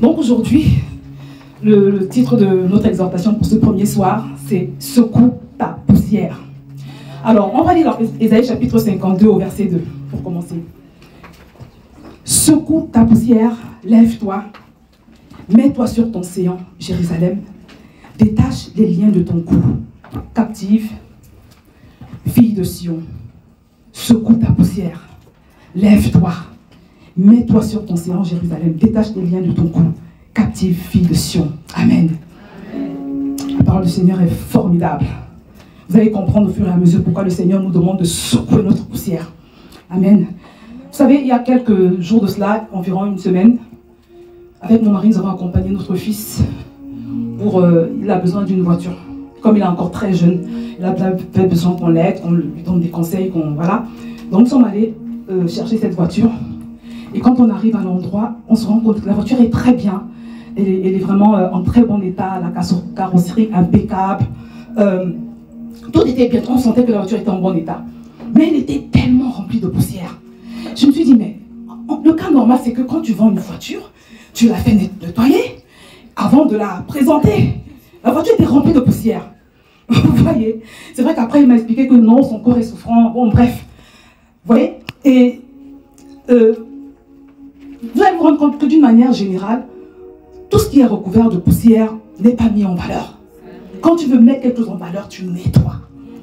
Donc aujourd'hui, le titre de notre exhortation pour ce premier soir, c'est « Secoue ta poussière ». Alors, on va lire Ésaïe chapitre 52 au verset 2, pour commencer. « Secoue ta poussière, lève-toi, mets-toi sur ton séant, Jérusalem, détache les liens de ton cou, captive, fille de Sion, secoue ta poussière, lève-toi, mets-toi sur ton séant, Jérusalem, détache les liens de ton cou, captive, fille de Sion. » Amen. La parole du Seigneur est formidable. Vous allez comprendre au fur et à mesure pourquoi le Seigneur nous demande de secouer notre poussière. Amen. Vous savez, il y a quelques jours de cela, environ une semaine, avec mon mari, nous avons accompagné notre fils pour... il a besoin d'une voiture. Comme il est encore très jeune, il a peut-être besoin qu'on l'aide, qu'on lui donne des conseils, voilà. Donc nous sommes allés chercher cette voiture. Et quand on arrive à l'endroit, on se rend compte que la voiture est très bien. Elle est vraiment en très bon état, la carrosserie impeccable. Tout était bien, on sentait que la voiture était en bon état. Mais elle était tellement remplie de poussière. Je me suis dit, mais le cas normal, c'est que quand tu vends une voiture, tu la fais nettoyer avant de la présenter. La voiture était remplie de poussière. Vous voyez? C'est vrai qu'après, il m'a expliqué que non, son corps est souffrant. Bon, bref. Vous voyez? Et vous allez vous rendre compte que d'une manière générale, tout ce qui est recouvert de poussière n'est pas mis en valeur. Quand tu veux mettre quelque chose en valeur, tu nettoies.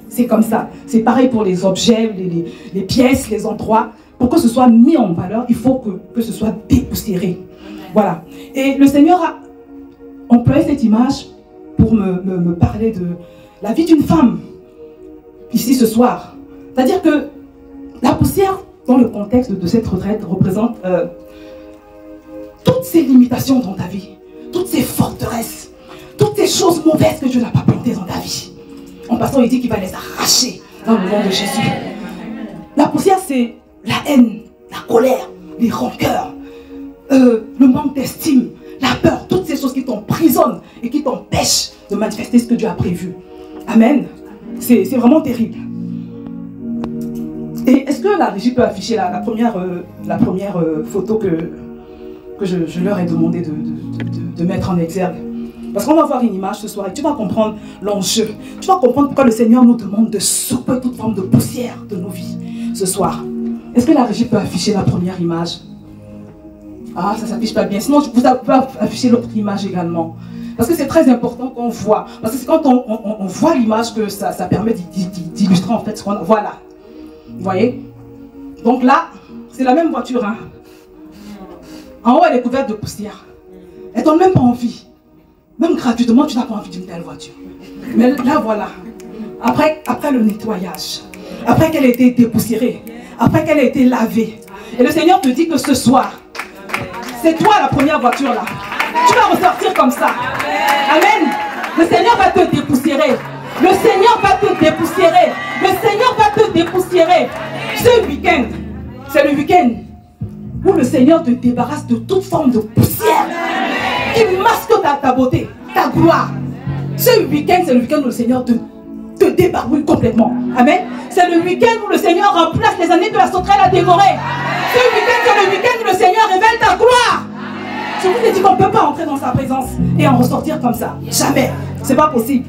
C'est comme ça. C'est pareil pour les objets, les pièces, les endroits. Pour que ce soit mis en valeur, il faut que ce soit dépoussiéré. Voilà. Et le Seigneur a employé cette image pour me parler de la vie d'une femme, ici ce soir. C'est-à-dire que la poussière, dans le contexte de cette retraite, représente toutes ces limitations dans ta vie, toutes ces forteresses, toutes ces choses mauvaises que Dieu n'a pas plantées dans ta vie. En passant, il dit qu'il va les arracher dans le nom de Jésus. La poussière, c'est la haine, la colère, les rancœurs, le manque d'estime, la peur, toutes ces choses qui t'emprisonnent et qui t'empêchent de manifester ce que Dieu a prévu. Amen. C'est vraiment terrible. Et est-ce que la régie peut afficher la première photo que je leur ai demandé de mettre en exergue? Parce qu'on va voir une image ce soir et tu vas comprendre l'enjeu. Tu vas comprendre pourquoi le Seigneur nous demande de secouer toute forme de poussière de nos vies ce soir. Est-ce que la régie peut afficher la première image? Ah, ça ne s'affiche pas bien. Sinon, vous pouvez afficher l'autre image également. Parce que c'est très important qu'on voit. Parce que c'est quand on voit l'image que ça permet d'illustrer en fait ce qu'on a. Voilà. Vous voyez? Donc là, c'est la même voiture. Hein. En haut, elle est couverte de poussière. Elle ne donne même pas envie. Même gratuitement, tu n'as pas envie d'une telle voiture. Mais là, voilà. Après le nettoyage, après qu'elle ait été dépoussiérée, après qu'elle ait été lavée. Et le Seigneur te dit que ce soir, c'est toi la première voiture là. Tu vas ressortir comme ça. Amen. Le Seigneur va te dépoussiérer. Le Seigneur va te dépoussiérer. Le Seigneur va te dépoussiérer. Ce week-end, c'est le week-end où le Seigneur te débarrasse de toute forme de poussière qui masque ta beauté, ta gloire. Ce week-end, c'est le week-end où le Seigneur te débarbouille complètement. Amen. C'est le week-end où le Seigneur remplace les années que la sauterelle a dévorées. Ce week-end, c'est le week-end où le Seigneur révèle ta gloire. Je vous ai dit qu'on ne peut pas entrer dans sa présence et en ressortir comme ça. Jamais. C'est pas possible.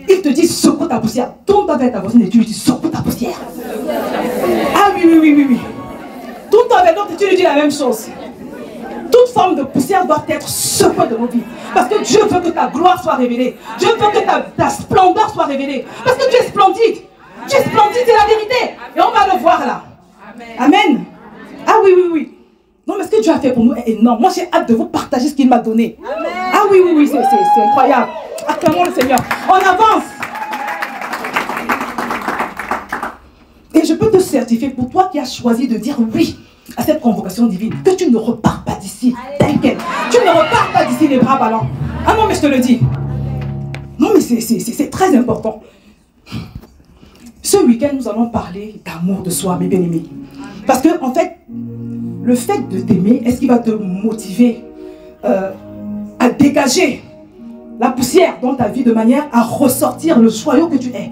Il te dit secoue ta poussière. Tourne avec ta voisine et tu lui dis secoue ta poussière. Ah oui. Tourne avec l'autre et tu lui dis la même chose. Toute forme de poussière doit être secouée de nos vies. Parce que Dieu veut que ta gloire soit révélée. Dieu veut que ta splendeur soit révélée. Parce que tu es splendide. Tu es splendide, c'est la vérité. Et on va le voir là. Amen. Ah oui. Non, mais ce que Dieu a fait pour nous est énorme. Moi, j'ai hâte de vous partager ce qu'il m'a donné. Amen. Ah oui, c'est incroyable. Acclamons le Seigneur. On avance. Et je peux te certifier pour toi qui as choisi de dire oui à cette convocation divine, que tu ne repars pas d'ici tel quel. Tu ne repars pas d'ici les bras ballants. Ah non, mais je te le dis. Non, mais c'est très important. Ce week-end, nous allons parler d'amour de soi, mes bien-aimés. Parce que, en fait, le fait de t'aimer, est-ce qu'il va te motiver à dégager la poussière dans ta vie de manière à ressortir le joyau que tu es?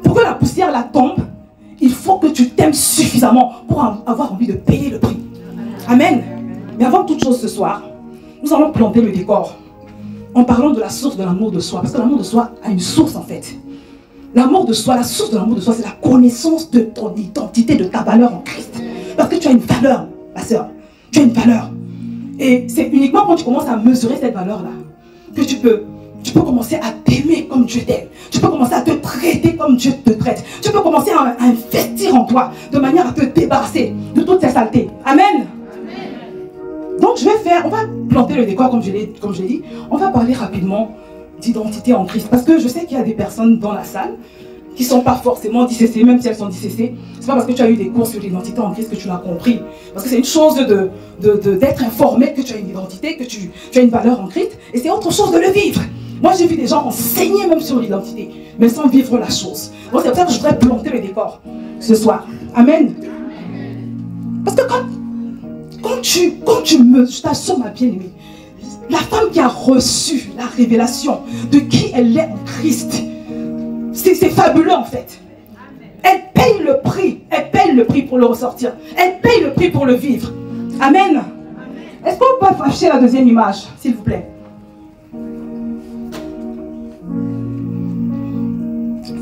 Pour que la poussière la tombe, il faut que tu t'aimes suffisamment pour avoir envie de payer le prix. Amen. Mais avant toute chose ce soir, nous allons planter le décor en parlant de la source de l'amour de soi. Parce que l'amour de soi a une source en fait. L'amour de soi, la source de l'amour de soi, c'est la connaissance de ton identité, de ta valeur en Christ. Parce que tu as une valeur, ma soeur. Tu as une valeur. Et c'est uniquement quand tu commences à mesurer cette valeur-là que tu peux commencer à t'aimer comme Dieu t'aime. Tu peux commencer à te traiter comme Dieu te traite. Tu peux commencer à investir en toi de manière à te débarrasser de toutes ces saletés. Amen. Donc on va planter le décor comme je l'ai dit. On va parler rapidement d'identité en Christ. Parce que je sais qu'il y a des personnes dans la salle qui ne sont pas forcément DCC, même si elles sont DCC. Ce n'est pas parce que tu as eu des cours sur l'identité en Christ que tu l'as compris. Parce que c'est une chose d'être informé que tu as une identité, que tu as une valeur en Christ. Et c'est autre chose de le vivre. Moi, j'ai vu des gens enseigner même sur l'identité, mais sans vivre la chose. Donc c'est pour ça que je voudrais planter le décor ce soir. Amen. Parce que quand tu me... Je t'assure, ma bien-aimée, la femme qui a reçu la révélation de qui elle est en Christ, c'est fabuleux en fait. Elle paye le prix. Elle paye le prix pour le ressortir. Elle paye le prix pour le vivre. Amen. Est-ce qu'on peut afficher la deuxième image, s'il vous plaît?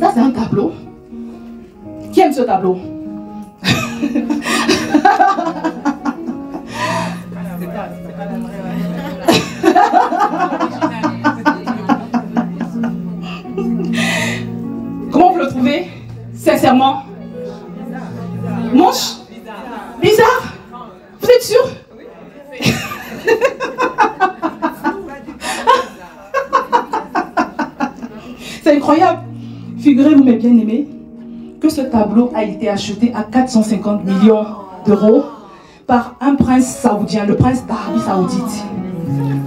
Ça, c'est un tableau. Qui aime ce tableau? Comment vous le trouvez? Sincèrement? Moche? Bizarre? Vous êtes sûr? C'est incroyable. Figurez-vous, mes bien-aimés, que ce tableau a été acheté à 450 millions d'euros par un prince saoudien, le prince d'Arabie Saoudite.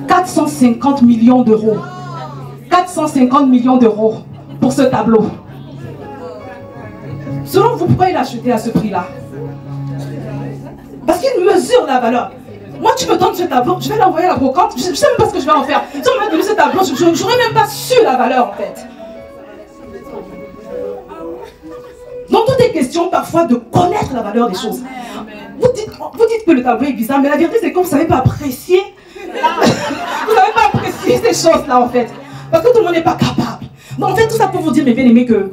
450 millions d'euros. 450 millions d'euros pour ce tableau. Selon vous, pourquoi il a acheté à ce prix-là? Parce qu'il mesure la valeur. Moi, tu me donnes ce tableau, je vais l'envoyer à la brocante, je ne sais même pas ce que je vais en faire. Si on m'a donné ce tableau, je n'aurais même pas su la valeur en fait. Donc, tout est question parfois de connaître la valeur des choses. Vous dites que le tableau est bizarre, mais la vérité c'est que vous ne savez pas apprécier. Vous ne savez pas apprécier ces choses-là en fait. Parce que tout le monde n'est pas capable. Donc en fait, tout ça pour vous dire, mes bien-aimés, que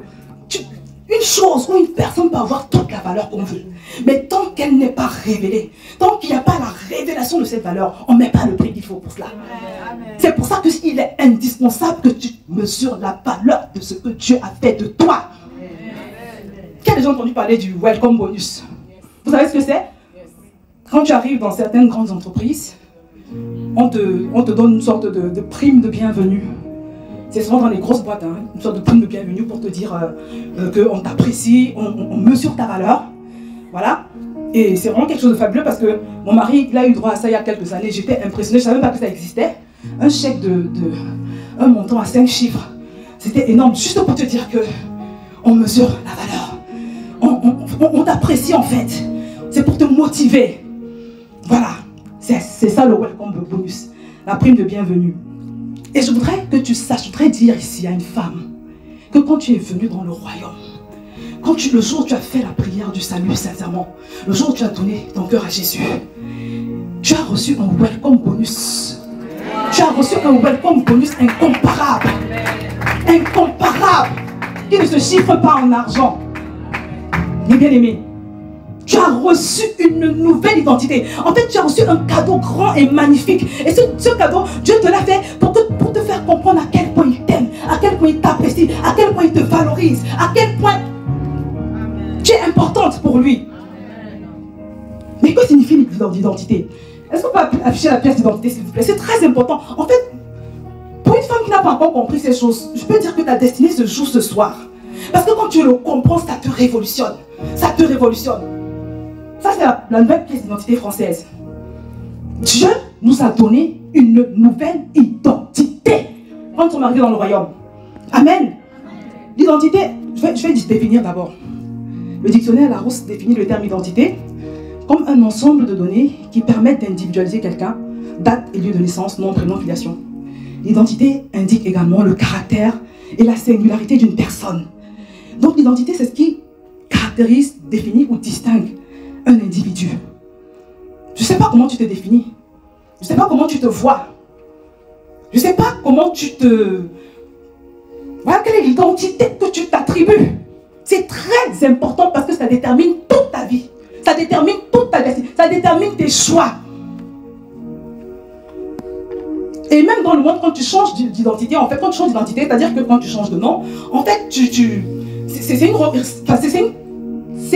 une chose ou une personne peut avoir toute la valeur qu'on veut. Mais tant qu'elle n'est pas révélée, tant qu'il n'y a pas la révélation de cette valeur, on ne met pas le prix qu'il faut pour cela. C'est pour ça qu'il est indispensable que tu mesures la valeur de ce que Dieu a fait de toi. Qui a déjà entendu parler du welcome bonus? Vous savez ce que c'est? Quand tu arrives dans certaines grandes entreprises, on te donne une sorte de prime de bienvenue. C'est souvent dans les grosses boîtes, hein, une sorte de prime de bienvenue pour te dire qu'on t'apprécie, on mesure ta valeur. Voilà. Et c'est vraiment quelque chose de fabuleux parce que mon mari, il a eu droit à ça il y a quelques années. J'étais impressionnée, je ne savais même pas que ça existait. Un chèque un montant à 5 chiffres. C'était énorme, juste pour te dire que on mesure la valeur. On t'apprécie en fait. C'est pour te motiver. Voilà. C'est ça le welcome bonus. La prime de bienvenue. Et je voudrais que tu saches, je voudrais dire ici à une femme que quand tu es venue dans le royaume, le jour où tu as fait la prière du salut sincèrement, le jour où tu as donné ton cœur à Jésus, tu as reçu un welcome bonus. Tu as reçu un welcome bonus incomparable. Incomparable. Qui ne se chiffre pas en argent. Mes bien-aimés, tu as reçu une nouvelle identité. En fait, tu as reçu un cadeau grand et magnifique. Et ce cadeau, Dieu te l'a fait pour te faire comprendre à quel point il t'aime, à quel point il t'apprécie, à quel point il te valorise, à quel point tu es importante pour lui. Mais que signifie l'identité? Est-ce qu'on peut afficher la pièce d'identité, s'il vous plaît? C'est très important. En fait, pour une femme qui n'a pas encore compris ces choses, je peux dire que ta destinée se joue ce soir. Parce que quand tu le comprends, ça te révolutionne. Ça te révolutionne. Ça, c'est la nouvelle pièce d'identité française. Dieu nous a donné une nouvelle identité quand on arrive dans le royaume. Amen. L'identité, je vais définir d'abord. Le dictionnaire Larousse définit le terme identité comme un ensemble de données qui permettent d'individualiser quelqu'un, date et lieu de naissance, nom, prénom, filiation. L'identité indique également le caractère et la singularité d'une personne. Donc l'identité, c'est ce qui caractérise, définit ou distingue un individu. Je ne sais pas comment tu te définis. Je ne sais pas comment tu te vois. Je ne sais pas comment tu te... Voilà, quelle est l'identité que tu t'attribues. C'est très important parce que ça détermine toute ta vie. Ça détermine toute ta destinée. Ça détermine tes choix. Et même dans le monde, quand tu changes d'identité, en fait, quand tu changes d'identité, c'est-à-dire que quand tu changes de nom, en fait, c'est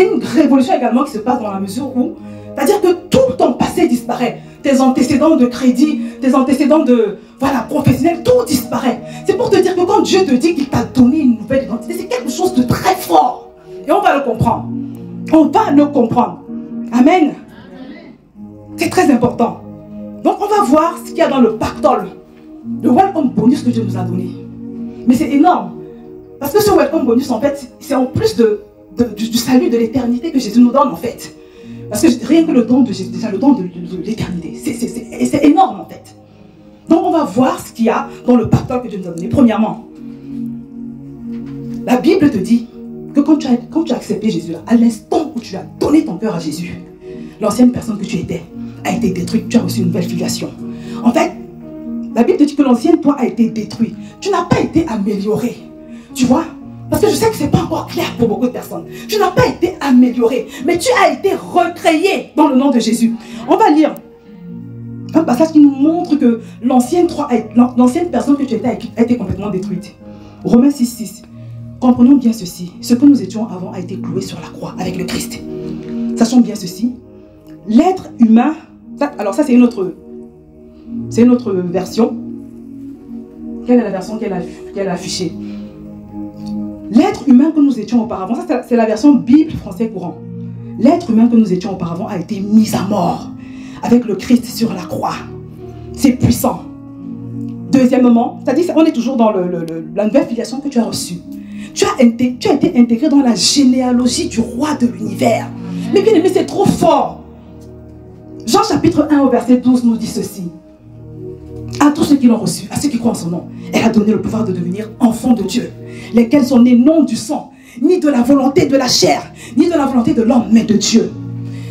une révolution également qui se passe dans la mesure où, c'est-à-dire que tout ton passé disparaît. Tes antécédents de crédit, tes antécédents de, voilà, professionnels, tout disparaît. C'est pour te dire que quand Dieu te dit qu'il t'a donné une nouvelle identité, c'est quelque chose de très fort. Et on va le comprendre. On va le comprendre. Amen. C'est très important. Donc on va voir ce qu'il y a dans le pactole, le welcome bonus que Dieu nous a donné. Mais c'est énorme. Parce que ce welcome bonus, en fait, c'est en plus du salut de l'éternité que Jésus nous donne, en fait. Parce que rien que le don de Jésus, déjà le don de l'éternité, c'est énorme, en fait. Donc on va voir ce qu'il y a dans le pactole que Dieu nous a donné. Premièrement, la Bible te dit que quand tu as accepté Jésus, à l'instant où tu as donné ton cœur à Jésus, l'ancienne personne que tu étais a été détruite, tu as reçu une nouvelle filiation. En fait, la Bible te dit que l'ancienne toi a été détruit. Tu n'as pas été amélioré. Tu vois? Parce que je sais que ce n'est pas encore clair pour beaucoup de personnes. Tu n'as pas été amélioré, mais tu as été recréé dans le nom de Jésus. On va lire un passage qui nous montre que l'ancienne personne que tu étais a été complètement détruite. Romains 6,6. Comprenons bien ceci. Ce que nous étions avant a été cloué sur la croix avec le Christ. Sachons bien ceci. L'être humain, alors ça c'est une autre version. Quelle est la version qu'elle a affichée? L'être humain que nous étions auparavant, ça c'est la version Bible français courant. L'être humain que nous étions auparavant a été mis à mort avec le Christ sur la croix. C'est puissant. Deuxièmement, c'est-à-dire on est toujours dans la nouvelle filiation que tu as reçue. Tu as été intégré dans la généalogie du roi de l'univers. Mais bien aimé, c'est trop fort. Jean chapitre 1 au verset 12 nous dit ceci. À tous ceux qui l'ont reçu, à ceux qui croient en son nom, elle a donné le pouvoir de devenir enfants de Dieu, lesquels sont nés non du sang, ni de la volonté de la chair, ni de la volonté de l'homme, mais de Dieu.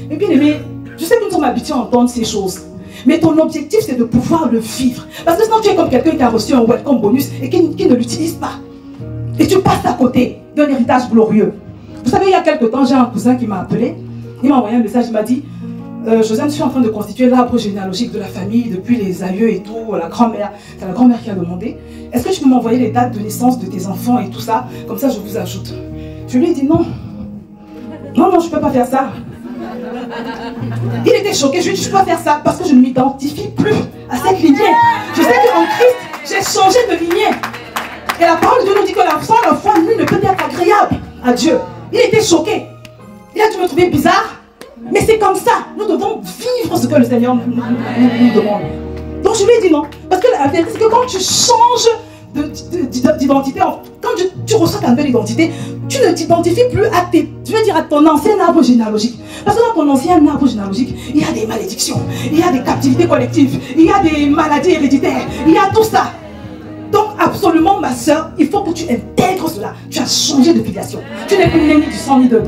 Et bien aimé, je sais que nous sommes habitués à entendre ces choses, mais ton objectif c'est de pouvoir le vivre. Parce que sinon tu es comme quelqu'un qui a reçu un welcome bonus et qui ne l'utilise pas. Et tu passes à côté d'un héritage glorieux. Vous savez, il y a quelque temps, j'ai un cousin qui m'a appelé, il m'a envoyé un message, il m'a dit: Josiane, je suis en train de constituer l'arbre généalogique de la famille depuis les aïeux et tout, la grand-mère. C'est la grand-mère qui a demandé. Est-ce que tu peux m'envoyer les dates de naissance de tes enfants et tout ça? Comme ça, je vous ajoute. Je lui ai dit non. Non, je ne peux pas faire ça. Il était choqué. Je lui ai dit, je ne peux pas faire ça parce que je ne m'identifie plus à cette lignée. Je sais qu'en Christ, j'ai changé de lignée. Et la parole de Dieu nous dit que sans la foi, nul ne peut être agréable à Dieu. Il était choqué. Il a dû me trouver bizarre. Mais c'est comme ça, nous devons vivre ce que le Seigneur nous demande. Donc je lui ai dit non. Parce que la vérité, c'est que quand tu changes d'identité, quand tu reçois ta nouvelle identité, tu ne t'identifies plus à ton ancien arbre généalogique. Parce que dans ton ancien arbre généalogique, il y a des malédictions, il y a des captivités collectives, il y a des maladies héréditaires, il y a tout ça. Donc absolument ma soeur, il faut que tu intègres cela. Tu as changé de filiation. Tu n'es plus né ni du sang ni de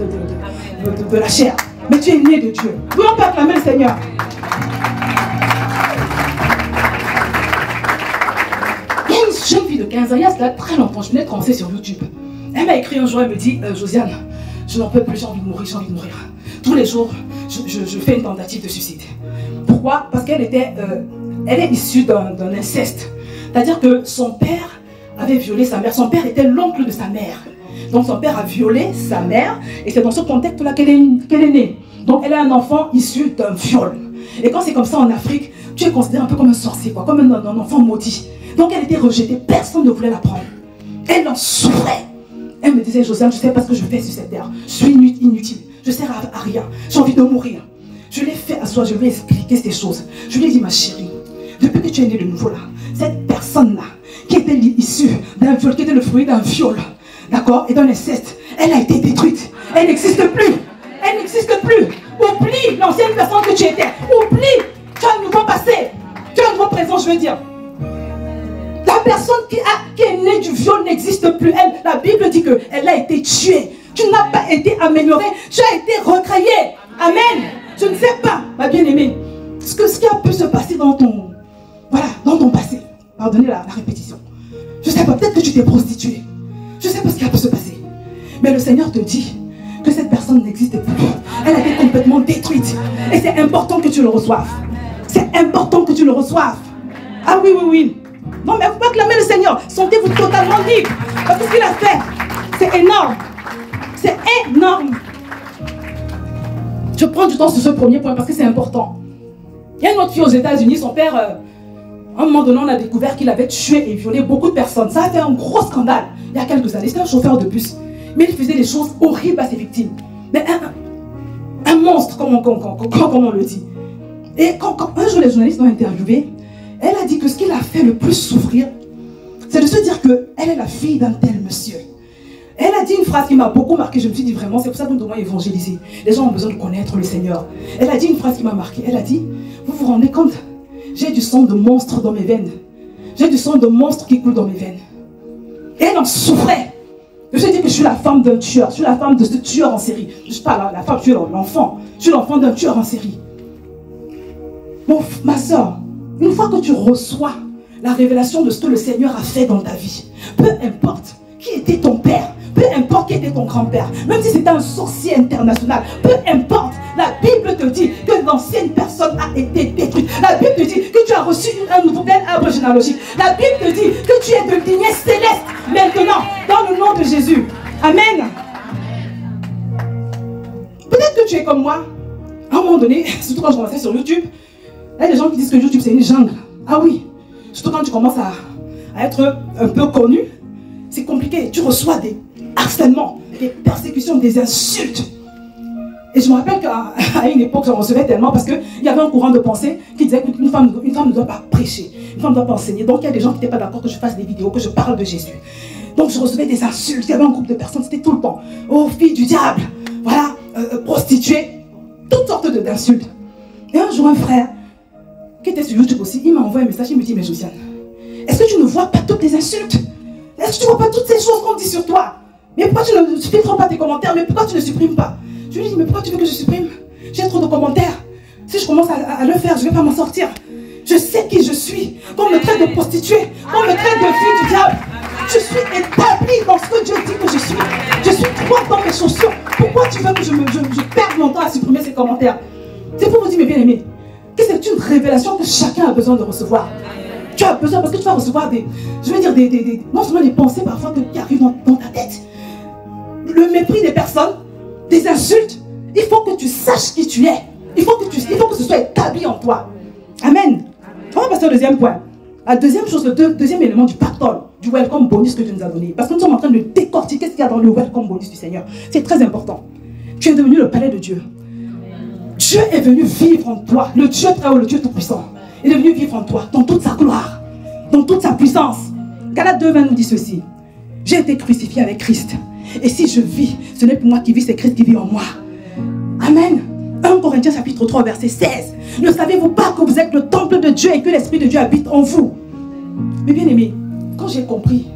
la chair. Mais tu es né de Dieu. Oui, on peut acclamer le Seigneur. Il y a une jeune fille de 15 ans, il y a cela très longtemps, je venais de commencer sur YouTube. Elle m'a écrit un jour, elle me dit: Josiane, je n'en peux plus, j'ai envie de mourir, j'ai envie de mourir. Tous les jours, je fais une tentative de suicide. Pourquoi? Parce qu'elle est issue d'un inceste. C'est-à-dire que son père avait violé sa mère. Son père était l'oncle de sa mère. Donc son père a violé sa mère et c'est dans ce contexte-là qu'elle est née. Donc elle est un enfant issu d'un viol. Et quand c'est comme ça en Afrique, tu es considéré un peu comme un sorcier, quoi, comme un enfant maudit. Donc elle était rejetée, personne ne voulait la prendre. Elle en souffrait. Elle me disait: Josiane, je ne sais pas ce que je fais sur cette terre. Je suis inutile, je ne sers à rien, j'ai envie de mourir. Je l'ai fait asseoir, je lui ai expliqué ces choses. Je lui ai dit: ma chérie, depuis que tu es née de nouveau là, cette personne-là, qui était issue d'un viol, qui était le fruit d'un viol, d'accord, et d'un inceste, elle a été détruite. Elle n'existe plus. Elle n'existe plus. Oublie l'ancienne personne que tu étais. Oublie. Tu as un nouveau passé. Tu as un nouveau présent, je veux dire. La personne qui est née du viol n'existe plus. La Bible dit qu'elle a été tuée. Tu n'as pas été améliorée. Tu as été recréée. Amen. Je ne sais pas, ma bien-aimée. ce qui a pu se passer dans ton, voilà, dans ton passé. Pardonnez la répétition. Je ne sais pas, peut-être que tu t'es prostituée. Je ne sais pas ce qui a pu se passer. Mais le Seigneur te dit que cette personne n'existe plus. Elle a été complètement détruite. Et c'est important que tu le reçoives. C'est important que tu le reçoives. Ah oui, oui, oui. Non, mais vous pouvez acclamer le Seigneur. Sentez-vous totalement libre. Parce que ce qu'il a fait, c'est énorme. C'est énorme. Je prends du temps sur ce premier point parce que c'est important. Il y a une autre fille aux États-Unis, son père, à un moment donné, on a découvert qu'il avait tué et violé beaucoup de personnes. Ça a fait un gros scandale il y a quelques années. C'était un chauffeur de bus. Mais il faisait des choses horribles à ses victimes. Mais un monstre, comme on le dit. Et quand un jour les journalistes l'ont interviewé, elle a dit que ce qui l'a fait le plus souffrir, c'est de se dire qu'elle est la fille d'un tel monsieur. Elle a dit une phrase qui m'a beaucoup marqué. Je me suis dit vraiment, c'est pour ça que nous devons évangéliser. Les gens ont besoin de connaître le Seigneur. Elle a dit une phrase qui m'a marqué. Elle a dit, vous vous rendez compte, j'ai du sang de monstre dans mes veines. J'ai du sang de monstre qui coule dans mes veines. Et elle en souffrait. Je dis que je suis la femme d'un tueur. Je suis la femme de ce tueur en série. Je ne suis pas la femme, je suis l'enfant. Je suis l'enfant d'un tueur en série. Bon, ma soeur, une fois que tu reçois la révélation de ce que le Seigneur a fait dans ta vie, peu importe qui était ton père, peu importe qui était ton grand-père, même si c'était un sorcier international, peu importe, la Bible te dit que l'ancienne personne a été détruite. La Bible te dit que tu as reçu un nouvel arbre généalogique. La Bible te dit que tu es de lignée céleste maintenant, dans le nom de Jésus. Amen. Peut-être que tu es comme moi. À un moment donné, surtout quand je commençais sur YouTube, il y a des gens qui disent que YouTube c'est une jungle. Ah oui, surtout quand tu commences à être un peu connu, c'est compliqué. Tu reçois des harcèlements, des persécutions, des insultes. Et je me rappelle qu'à une époque, j'en recevais tellement parce qu'il y avait un courant de pensée qui disait qu'une femme ne doit pas prêcher, une femme ne doit pas enseigner. Donc il y a des gens qui n'étaient pas d'accord que je fasse des vidéos, que je parle de Jésus. Donc je recevais des insultes. Il y avait un groupe de personnes, c'était tout le temps. Oh, fille du diable, voilà, prostituée, toutes sortes d'insultes. Et un jour, un frère qui était sur YouTube aussi, il m'a envoyé un message, il me dit, mais Josiane, est-ce que tu ne vois pas toutes les insultes? Est-ce que tu ne vois pas toutes ces choses qu'on dit sur toi? Mais pourquoi tu ne filtres pas tes commentaires? Mais pourquoi tu ne supprimes pas? Je lui dis, mais pourquoi tu veux que je supprime? J'ai trop de commentaires. Si je commence à le faire, je ne vais pas m'en sortir. Je sais qui je suis. Qu'on me traite de prostituée, qu'on me traite de fille du diable. Je suis établie dans ce que Dieu dit que je suis. Je suis droite dans mes chaussures. Pourquoi tu veux que je perde mon temps à supprimer ces commentaires? C'est pour vous dire, mes bien-aimés, que c'est une révélation que chacun a besoin de recevoir. Tu as besoin, parce que tu vas recevoir non seulement des pensées parfois qui arrivent dans ta tête, le mépris des personnes, des insultes. Il faut que tu saches qui tu es. Il faut que ce soit établi en toi. Amen. On va passer au deuxième point. La deuxième chose, le deuxième élément du pactole, du welcome bonus que Dieu nous a donné. Parce que nous sommes en train de décortiquer ce qu'il y a dans le welcome bonus du Seigneur. C'est très important. Tu es devenu le palais de Dieu. Dieu est venu vivre en toi. Le Dieu très haut, le Dieu tout-puissant. Il est venu vivre en toi, dans toute sa gloire, dans toute sa puissance. Galates 2:20 nous dit ceci. J'ai été crucifié avec Christ. Et si je vis, ce n'est plus moi qui vis, c'est Christ qui vit en moi. Amen. 1 Corinthiens chapitre 3 verset 16. Ne savez-vous pas que vous êtes le temple de Dieu et que l'Esprit de Dieu habite en vous? Mais bien aimé, quand j'ai compris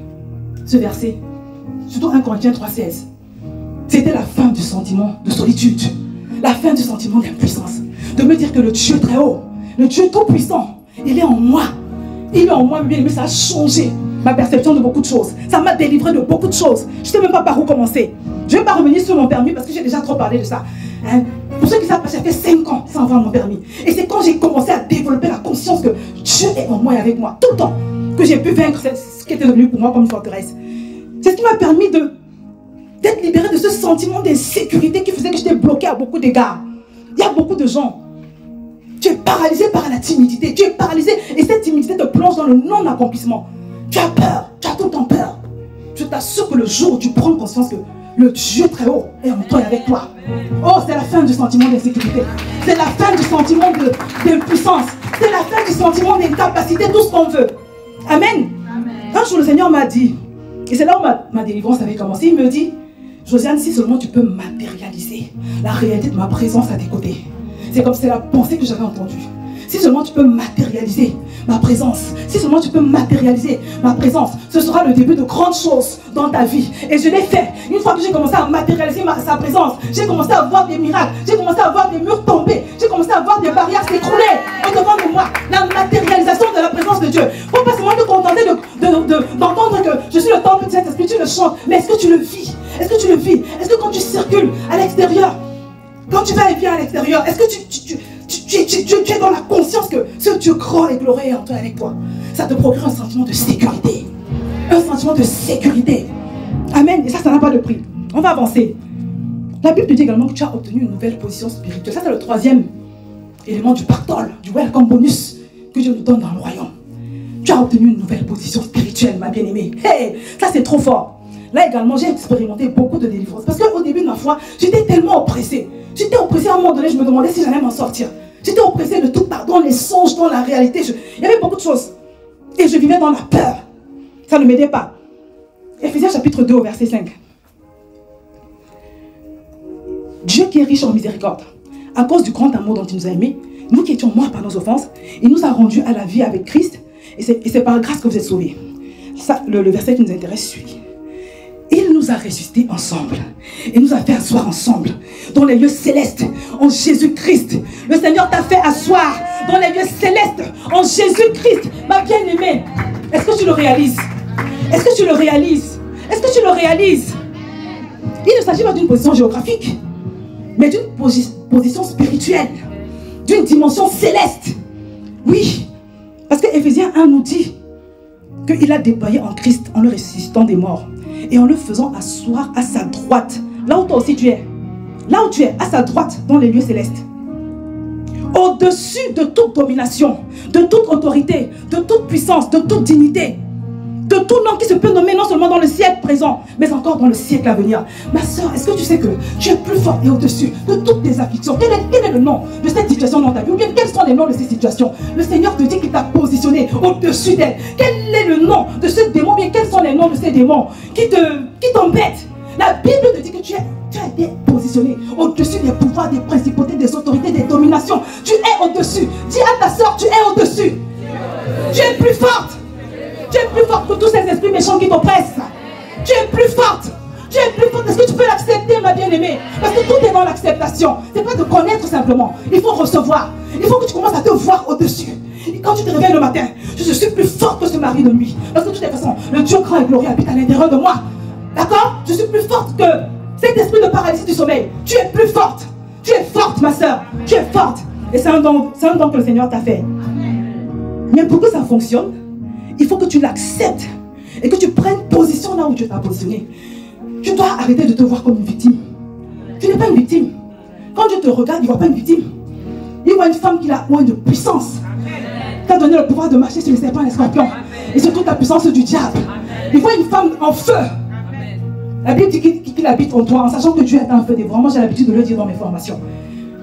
ce verset, surtout 1 Corinthiens 3:16, c'était la fin du sentiment de solitude, la fin du sentiment d'impuissance, de me dire que le Dieu très haut, le Dieu tout puissant, il est en moi. Il est en moi, bien aimé, ça a changé ma perception de beaucoup de choses. Ça m'a délivré de beaucoup de choses. Je ne sais même pas par où commencer. Je ne vais pas revenir sur mon permis parce que j'ai déjà trop parlé de ça. Hein? Pour ceux qui savent, j'ai fait 5 ans sans avoir mon permis. Et c'est quand j'ai commencé à développer la conscience que Dieu est en moi et avec moi, tout le temps, que j'ai pu vaincre ce qui était devenu pour moi comme une forteresse. C'est ce qui m'a permis d'être libéré de ce sentiment d'insécurité qui faisait que j'étais bloqué à beaucoup d'égards. Il y a beaucoup de gens. Tu es paralysé par la timidité. Tu es paralysé et cette timidité te plonge dans le non-accomplissement. Tu as peur. Tu as tout le temps peur. Je t'assure que le jour où tu prends conscience que le Dieu très haut est en toi et avec toi. Oh, c'est la fin du sentiment d'insécurité. C'est la fin du sentiment d'impuissance. C'est la fin du sentiment d'incapacité, tout ce qu'on veut. Amen. Amen. Un jour, le Seigneur m'a dit, et c'est là où ma délivrance avait commencé, il me dit, Josiane, si seulement tu peux matérialiser la réalité de ma présence à tes côtés. C'est comme c'est la pensée que j'avais entendue. Si seulement tu peux matérialiser ma présence, si seulement tu peux matérialiser ma présence, ce sera le début de grandes choses dans ta vie. Et je l'ai fait. Une fois que j'ai commencé à matérialiser sa présence, j'ai commencé à voir des miracles, j'ai commencé à voir des murs tomber, j'ai commencé à voir des barrières s'écrouler au-devant de moi. La matérialisation de la présence de Dieu. Il ne faut pas seulement te contenter d'entendre que je suis le temple de Saint-Esprit, tu le chantes, mais est-ce que tu le vis? Est-ce que tu le vis? Est-ce que quand tu circules à l'extérieur, quand tu vas et viens à l'extérieur, est-ce que tu es dans la conscience que ce Dieu grand et glorieux est en toi avec toi? Ça te procure un sentiment de sécurité. Un sentiment de sécurité. Amen. Et ça n'a pas de prix. On va avancer. La Bible te dit également que tu as obtenu une nouvelle position spirituelle. Ça, c'est le troisième élément du pactole, du welcome bonus que Dieu nous donne dans le royaume. Tu as obtenu une nouvelle position spirituelle, ma bien-aimée. Hey, ça, c'est trop fort. Là également, j'ai expérimenté beaucoup de délivrance. Parce qu'au début de ma foi, j'étais tellement oppressée. J'étais oppressée à un moment donné, je me demandais si j'allais m'en sortir. J'étais oppressée de tout dans les songes, dans la réalité. Il y avait beaucoup de choses. Et je vivais dans la peur. Ça ne m'aidait pas. Éphésiens chapitre 2 au verset 5. Dieu qui est riche en miséricorde, à cause du grand amour dont il nous a aimés, nous qui étions morts par nos offenses, il nous a rendus à la vie avec Christ. Et c'est par grâce que vous êtes sauvés. Ça, le verset qui nous intéresse suit. Il nous a ressuscités ensemble et nous a fait asseoir ensemble dans les lieux célestes en Jésus-Christ. Le Seigneur t'a fait asseoir dans les lieux célestes en Jésus-Christ. Ma bien-aimée, est-ce que tu le réalises? Est-ce que tu le réalises? Est-ce que tu le réalises? Il ne s'agit pas d'une position géographique, mais d'une position spirituelle, d'une dimension céleste. Oui, parce que Éphésiens 1 nous dit qu'il a déployé en Christ en le ressuscitant des morts et en le faisant asseoir à sa droite, là où toi aussi tu es, là où tu es, à sa droite dans les lieux célestes, au-dessus de toute domination, de toute autorité, de toute puissance, de toute dignité, de tout nom qui se peut nommer non seulement dans le siècle présent, mais encore dans le siècle à venir. Ma soeur, est-ce que tu sais que tu es plus fort et au-dessus de toutes tes afflictions? Quel est le nom de cette situation dans ta vie? Ou bien quels sont les noms de ces situations? Le Seigneur te dit qu'il t'a positionné au-dessus d'elle. Quel est le nom de ce démon? Bien, quels sont les noms de ces démons qui t'embêtent? La Bible te dit que tu as été positionné au-dessus des pouvoirs, des principautés, des autorités, des dominations. Tu es au-dessus. Dis à ta soeur, tu es au-dessus. Tu es plus forte. Tu es plus forte que tous ces esprits méchants qui t'oppressent. Tu es plus forte. Tu es plus forte. Est-ce que tu peux l'accepter, ma bien-aimée? Parce que tout est dans l'acceptation. Ce n'est pas de connaître simplement. Il faut recevoir. Il faut que tu commences à te voir au-dessus. Et quand tu te réveilles le matin, je suis plus forte que ce mari de nuit. Parce que de toute façon, le Dieu grand et glorieux habite à l'intérieur de moi. D'accord? Je suis plus forte que cet esprit de paralysie du sommeil. Tu es plus forte. Tu es forte, ma soeur. Tu es forte. Et c'est un don que le Seigneur t'a fait. Mais pour que ça fonctionne, il faut que tu l'acceptes et que tu prennes position là où Dieu t'a positionné. Tu dois arrêter de te voir comme une victime. Tu n'es pas une victime. Quand Dieu te regarde, il ne voit pas une victime. Il voit une femme qui a moins de puissance. Qui a donné le pouvoir de marcher sur les serpents et les scorpions. Et sur toute la puissance du diable. Il voit une femme en feu. La Bible dit qu'il habite en toi, en sachant que Dieu est un feu dévorant. Moi, j'ai l'habitude de le dire dans mes formations.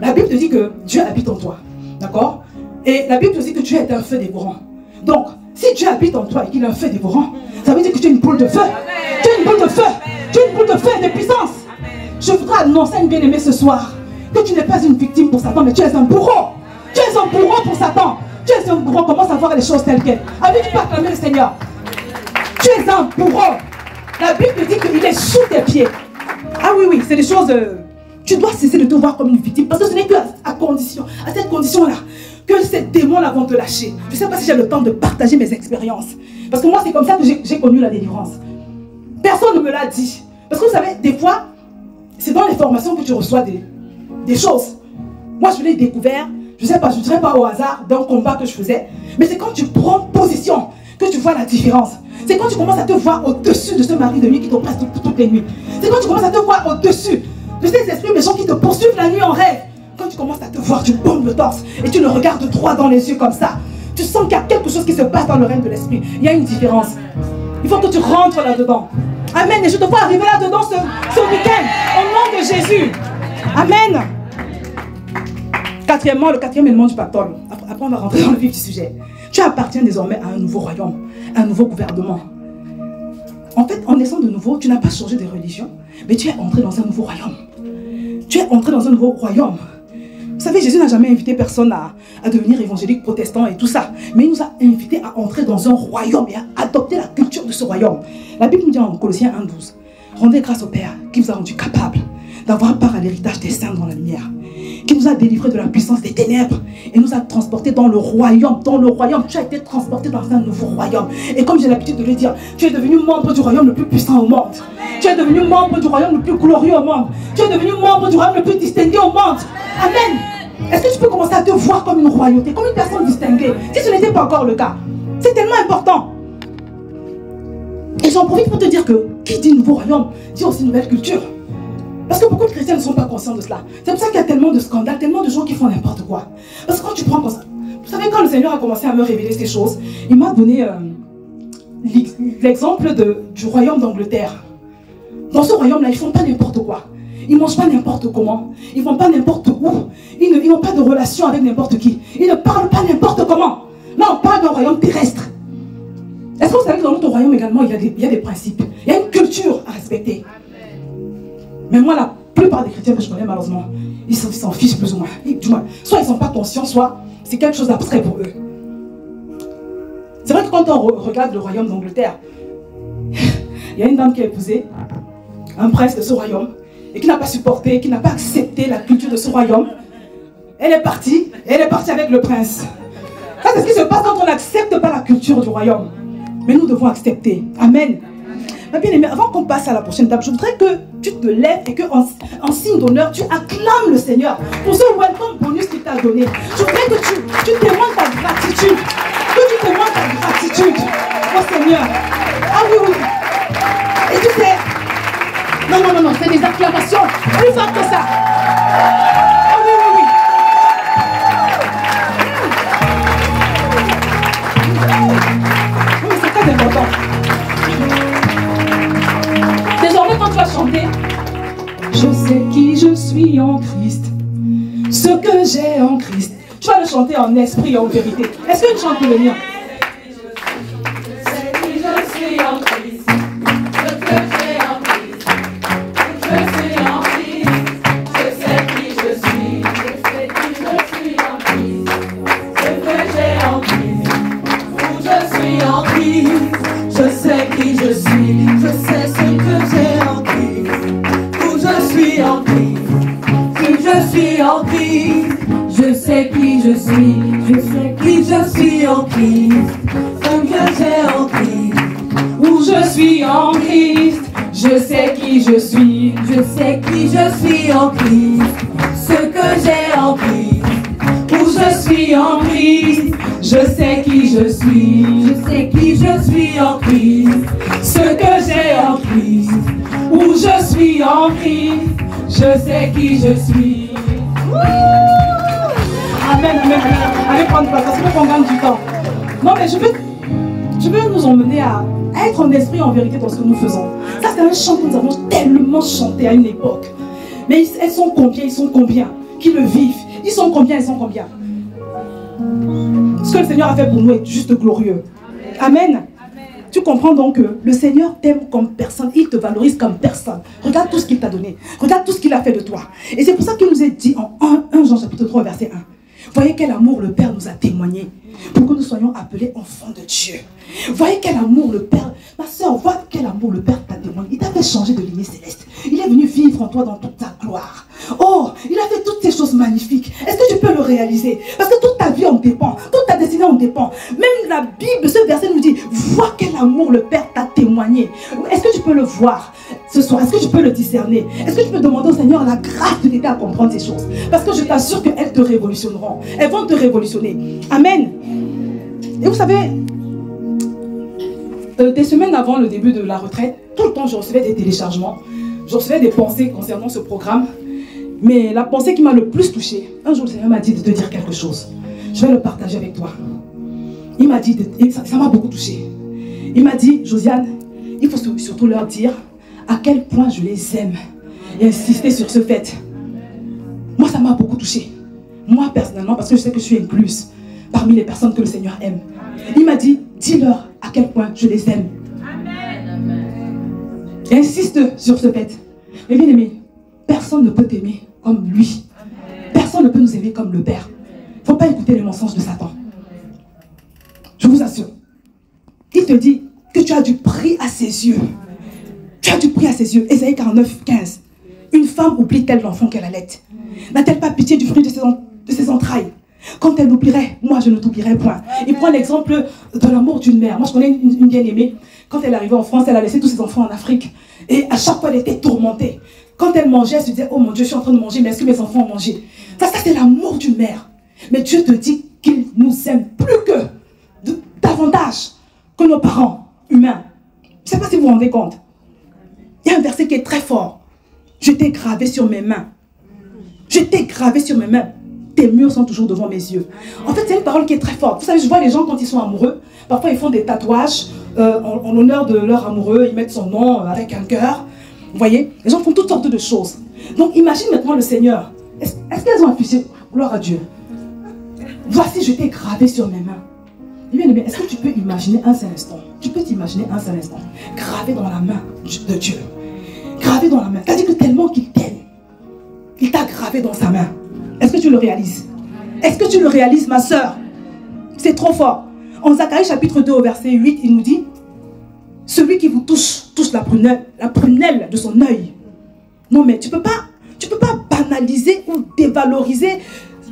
La Bible te dit que Dieu habite en toi. D'accord? Et la Bible te dit que Dieu est un feu dévorant. Donc, si Dieu habite en toi et qu'il est un feu dévorant, ça veut dire que tu es une boule de feu. Tu es une boule de feu. Tu es une boule de feu et de puissance. Je voudrais annoncer à une bien-aimée ce soir que tu n'es pas une victime pour Satan, mais tu es un bourreau. Tu es un bourreau pour Satan. Tu es un bourreau. Commence à voir les choses telles quelles. Avec tu peux acclamer le Seigneur. Tu es un bourreau. La Bible dit qu'il est sous tes pieds. Ah oui, c'est des choses... tu dois cesser de te voir comme une victime. Parce que ce n'est que à cette condition-là, que ces démons-là vont te lâcher. Je ne sais pas si j'ai le temps de partager mes expériences. Parce que moi, c'est comme ça que j'ai connu la délivrance. Personne ne me l'a dit. Parce que vous savez, des fois, c'est dans les formations que tu reçois des choses. Moi, je l'ai découvert, je ne sais pas, je ne dirais pas au hasard d'un combat que je faisais. Mais c'est quand tu prends position que tu vois la différence. C'est quand tu commences à te voir au-dessus de ce mari de nuit qui t'oppresse toutes les nuits. C'est quand tu commences à te voir au-dessus de ces esprits méchants qui te poursuivent la nuit en rêve. Quand tu commences à te voir, tu bombes le torse et tu le regardes droit dans les yeux comme ça. Tu sens qu'il y a quelque chose qui se passe dans le règne de l'esprit. Il y a une différence. Il faut que tu rentres là-dedans. Amen. Et je te vois arriver là-dedans ce week-end. Au nom de Jésus. Amen. Quatrièmement, le quatrième élément du pactole. Après, on va rentrer dans le vif du sujet. Tu appartiens désormais à un nouveau royaume, à un nouveau gouvernement. En fait, en naissant de nouveau, tu n'as pas changé de religion, mais tu es entré dans un nouveau royaume. Tu es entré dans un nouveau royaume. Vous savez, Jésus n'a jamais invité personne à devenir évangélique, protestant et tout ça. Mais il nous a invités à entrer dans un royaume et à adopter la culture de ce royaume. La Bible nous dit en Colossiens 1,12, rendez grâce au Père qui vous a rendu capable d'avoir part à l'héritage des saints dans la lumière, qui nous a délivrés de la puissance des ténèbres et nous a transportés dans le royaume. Dans le royaume, tu as été transporté dans un nouveau royaume. Et comme j'ai l'habitude de le dire, tu es devenu membre du royaume le plus puissant au monde. Tu es devenu membre du royaume le plus glorieux au monde. Tu es devenu membre du royaume le plus distingué au monde. Amen. Est-ce que tu peux commencer à te voir comme une royauté, comme une personne distinguée, si ce n'était pas encore le cas? C'est tellement important. Et j'en profite pour te dire que qui dit nouveau royaume, dit aussi nouvelle culture. Parce que beaucoup de chrétiens ne sont pas conscients de cela. C'est pour ça qu'il y a tellement de scandales, tellement de gens qui font n'importe quoi. Parce que quand tu prends... Vous savez, quand le Seigneur a commencé à me révéler ces choses, il m'a donné l'exemple du royaume d'Angleterre. Dans ce royaume-là, ils ne font pas n'importe quoi. Ils ne mangent pas n'importe comment. Ils ne vont pas n'importe où. Ils n'ont pas de relation avec n'importe qui. Ils ne parlent pas n'importe comment. Là, on parle d'un royaume terrestre. Est-ce que vous savez que dans notre royaume également, il y a des principes. Il y a une culture à respecter. Mais moi, la plupart des chrétiens que je connais, malheureusement, ils s'en fichent plus ou moins. Du moins, soit ils ne sont pas conscients, soit c'est quelque chose d'abstrait pour eux. C'est vrai que quand on regarde le royaume d'Angleterre, il y a une dame qui a épousé un prince de ce royaume et qui n'a pas supporté, qui n'a pas accepté la culture de ce royaume. Elle est partie avec le prince. Ça, c'est ce qui se passe quand on n'accepte pas la culture du royaume. Mais nous devons accepter. Amen. Ma bien-aimée, avant qu'on passe à la prochaine étape, je voudrais que tu te lèves et qu'en signe d'honneur, tu acclames le Seigneur pour ce welcome bonus qu'il t'a donné. Je voudrais que tu témoignes ta gratitude. Que tu témoignes ta gratitude au Seigneur. Ah oui, oui. Et tu sais, non, c'est des acclamations plus fortes que ça. Ah oui, oui, oui. Oui, c'est très important. Désormais, quand tu vas chanter, je sais qui je suis en Christ, ce que j'ai en Christ. Tu vas le chanter en esprit et en vérité. Est-ce que tu chantes peut venir? Je sais qui je suis en Christ, ce que j'ai en Christ. Je suis en Christ, je sais qui je suis. Je sais qui je suis en Christ, ce que j'ai en Christ. Où je suis en Christ, je sais qui je suis. Je sais ce que j'ai en Christ. Où je suis en Christ, qui je suis en Christ. Je sais qui je suis. Je sais qui je suis en Christ. Ce que j'ai en Christ. Où je suis en Christ. Je sais qui je suis. Je sais qui je suis en Christ. Ce que j'ai en Christ. Où je suis en Christ. Je sais qui je suis. Je sais qui je suis en Christ. Ce que j'ai en Christ. Où je suis en Christ. Je sais qui je suis. Amen, amen, amen. Allez prendre place, parce qu'on gagne du temps. Non, mais je veux nous emmener à être en esprit et en vérité dans ce que nous faisons. Ça, c'est un chant que nous avons tellement chanté à une époque. Mais elles sont combien qui le vivent? Ils sont combien? Ce que le Seigneur a fait pour nous est juste glorieux. Amen. Tu comprends donc que le Seigneur t'aime comme personne, il te valorise comme personne. Regarde tout ce qu'il t'a donné, regarde tout ce qu'il a fait de toi. Et c'est pour ça qu'il nous est dit en 1 Jean chapitre 3 verset 1. Voyez quel amour le Père nous a témoigné pour que nous soyons appelés enfants de Dieu. Voyez quel amour le Père, ma soeur, vois quel amour le Père t'a témoigné. Il t'a fait changer de lignée céleste. Il est venu vivre en toi dans toute ta gloire. Oh, il a fait toutes ces choses magnifiques. Est-ce que tu peux le réaliser? Parce que toute ta vie en dépend, toute ta destinée en dépend. Même la Bible, ce verset nous dit, vois quel amour le Père t'a témoigné. Est-ce que tu peux le voir ce soir? Est-ce que tu peux le discerner? Est-ce que tu peux demander au Seigneur la grâce de t'aider à comprendre ces choses? Parce que je t'assure qu'elles te révolutionneront. Elles vont te révolutionner. Amen. Et vous savez, des semaines avant le début de la retraite, tout le temps je recevais des téléchargements, je recevais des pensées concernant ce programme. Mais la pensée qui m'a le plus touchée, un jour le Seigneur m'a dit de te dire quelque chose. Je vais le partager avec toi. Il m'a dit, et ça m'a beaucoup touchée. Il m'a dit, Josiane, il faut surtout leur dire à quel point je les aime. Et insister sur ce fait. Moi, ça m'a beaucoup touchée. Moi, personnellement, parce que je sais que je suis incluse parmi les personnes que le Seigneur aime. Il m'a dit, dis-leur à quel point je les aime. Amen. Et insiste sur ce fait. Mais bien aimé, personne ne peut t'aimer comme lui. Personne ne peut nous aimer comme le Père. Il ne faut pas écouter les mensonges de Satan. Je vous assure. Il te dit que tu as du prix à ses yeux. Tu as du prix à ses yeux. Ésaïe 49, 15. Une femme oublie-t-elle l'enfant qu'elle allait? N'a-t-elle pas pitié du fruit de ses entrailles? Quand elle l'oublierait, moi je ne t'oublierai point. Il prend l'exemple de l'amour d'une mère. Moi je connais une bien-aimée. Quand elle est arrivée en France, elle a laissé tous ses enfants en Afrique. Et à chaque fois, elle était tourmentée. Quand elle mangeait, elle se disait, oh mon Dieu, je suis en train de manger, mais est-ce que mes enfants ont mangé? Ça c'est l'amour d'une mère. Mais Dieu te dit qu'il nous aime plus que, davantage que nos parents humains. Je ne sais pas si vous vous rendez compte. Il y a un verset qui est très fort. Je t'ai gravé sur mes mains. Je t'ai gravé sur mes mains. Tes murs sont toujours devant mes yeux. En fait, c'est une parole qui est très forte. Vous savez, je vois les gens quand ils sont amoureux, parfois ils font des tatouages en l'honneur de leur amoureux, ils mettent son nom avec un cœur. Vous voyez, les gens font toutes sortes de choses. Donc imagine maintenant le Seigneur. Est-ce qu'elles ont affiché, gloire à Dieu, voici je t'ai gravé sur mes mains. Eh bien, est-ce que tu peux imaginer un seul instant? Tu peux t'imaginer un seul instant gravé dans la main de Dieu. Gravé dans la main. C'est-à-dire que tellement qu'il t'aime, il t'a gravé dans sa main. Est-ce que tu le réalises? Est-ce que tu le réalises, ma soeur? C'est trop fort. En Zacharie chapitre 2 au verset 8, il nous dit, celui qui vous touche la prunelle de son œil. Non mais tu peux pas banaliser ou dévaloriser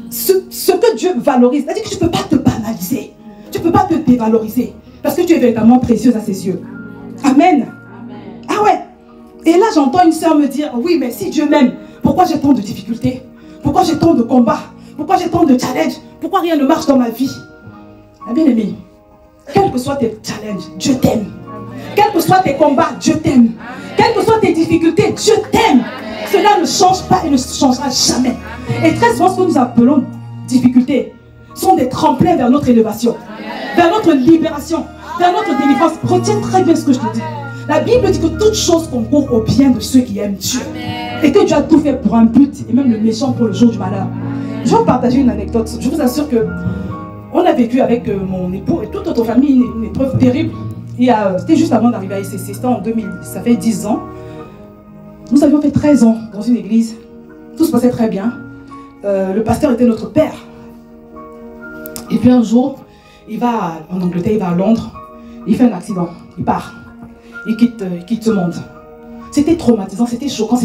ce que Dieu valorise. C'est-à-dire que tu ne peux pas te banaliser. Tu ne peux pas te dévaloriser. Parce que tu es véritablement précieuse à ses yeux. Amen. Ah ouais. Et là j'entends une sœur me dire, oui mais si Dieu m'aime, pourquoi j'ai tant de difficultés? Pourquoi j'ai tant de combats? Pourquoi j'ai tant de challenges? Pourquoi rien ne marche dans ma vie? Eh bien aimé, quels que soient tes challenges, Dieu t'aime. Quels que soient tes combats, Dieu t'aime. Quelles que soient tes difficultés, Dieu t'aime. Cela ne change pas et ne changera jamais. Et très souvent, ce que nous appelons difficultés sont des tremplins vers notre élévation, vers notre libération, vers notre délivrance. Retiens très bien ce que je te dis. La Bible dit que toute chose concourt au bien de ceux qui aiment Dieu. Et que Dieu a tout fait pour un but, et même le méchant pour le jour du malheur. Je vais vous partager une anecdote. Je vous assure que on a vécu avec mon époux et toute notre famille une épreuve terrible. C'était juste avant d'arriver à ICC, c'était en 2000, ça fait 10 ans. Nous avions fait 13 ans dans une église. Tout se passait très bien. Le pasteur était notre père. Et puis un jour, il va en Angleterre, il va à Londres. Il fait un accident, il part. Il quitte ce monde. C'était traumatisant, c'était choquant,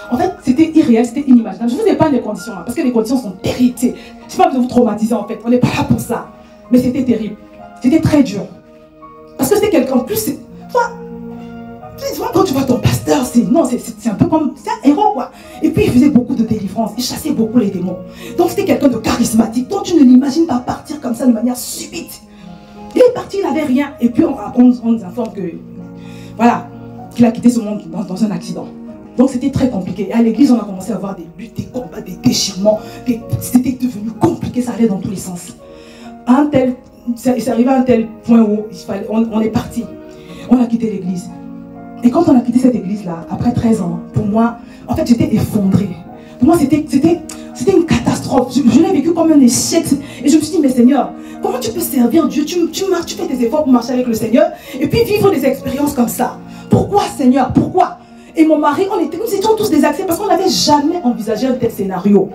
en fait, c'était irréel, c'était inimaginable. Je ne vous ai pas les conditions là, parce que les conditions sont terribles. Je ne sais pas de vous traumatiser en fait, on n'est pas là pour ça. Mais c'était terrible, c'était très dur. Parce que c'était quelqu'un, en plus, c'est... Quand tu vois ton pasteur, c'est un peu comme... C'est un héros quoi. Et puis il faisait beaucoup de délivrance, il chassait beaucoup les démons. Donc c'était quelqu'un de charismatique, dont tu ne l'imagines pas partir comme ça de manière subite. Il est parti, il n'avait rien. Et puis on nous informe que... Voilà, qu'il a quitté ce monde dans un accident. Donc c'était très compliqué. Et à l'église, on a commencé à avoir des luttes, des combats, des déchirements. C'était devenu compliqué, ça allait dans tous les sens. C'est arrivé à un tel point où on est parti. On a quitté l'église. Et quand on a quitté cette église-là, après 13 ans, pour moi, en fait, j'étais effondrée. Pour moi, c'était une catastrophe. Je l'ai vécu comme un échec. Et je me suis dit, mais Seigneur, comment tu peux servir Dieu? Tu fais des efforts pour marcher avec le Seigneur et puis vivre des expériences comme ça. Pourquoi, Seigneur? Pourquoi? Et mon mari, nous étions tous désaxés parce qu'on n'avait jamais envisagé un tel scénario.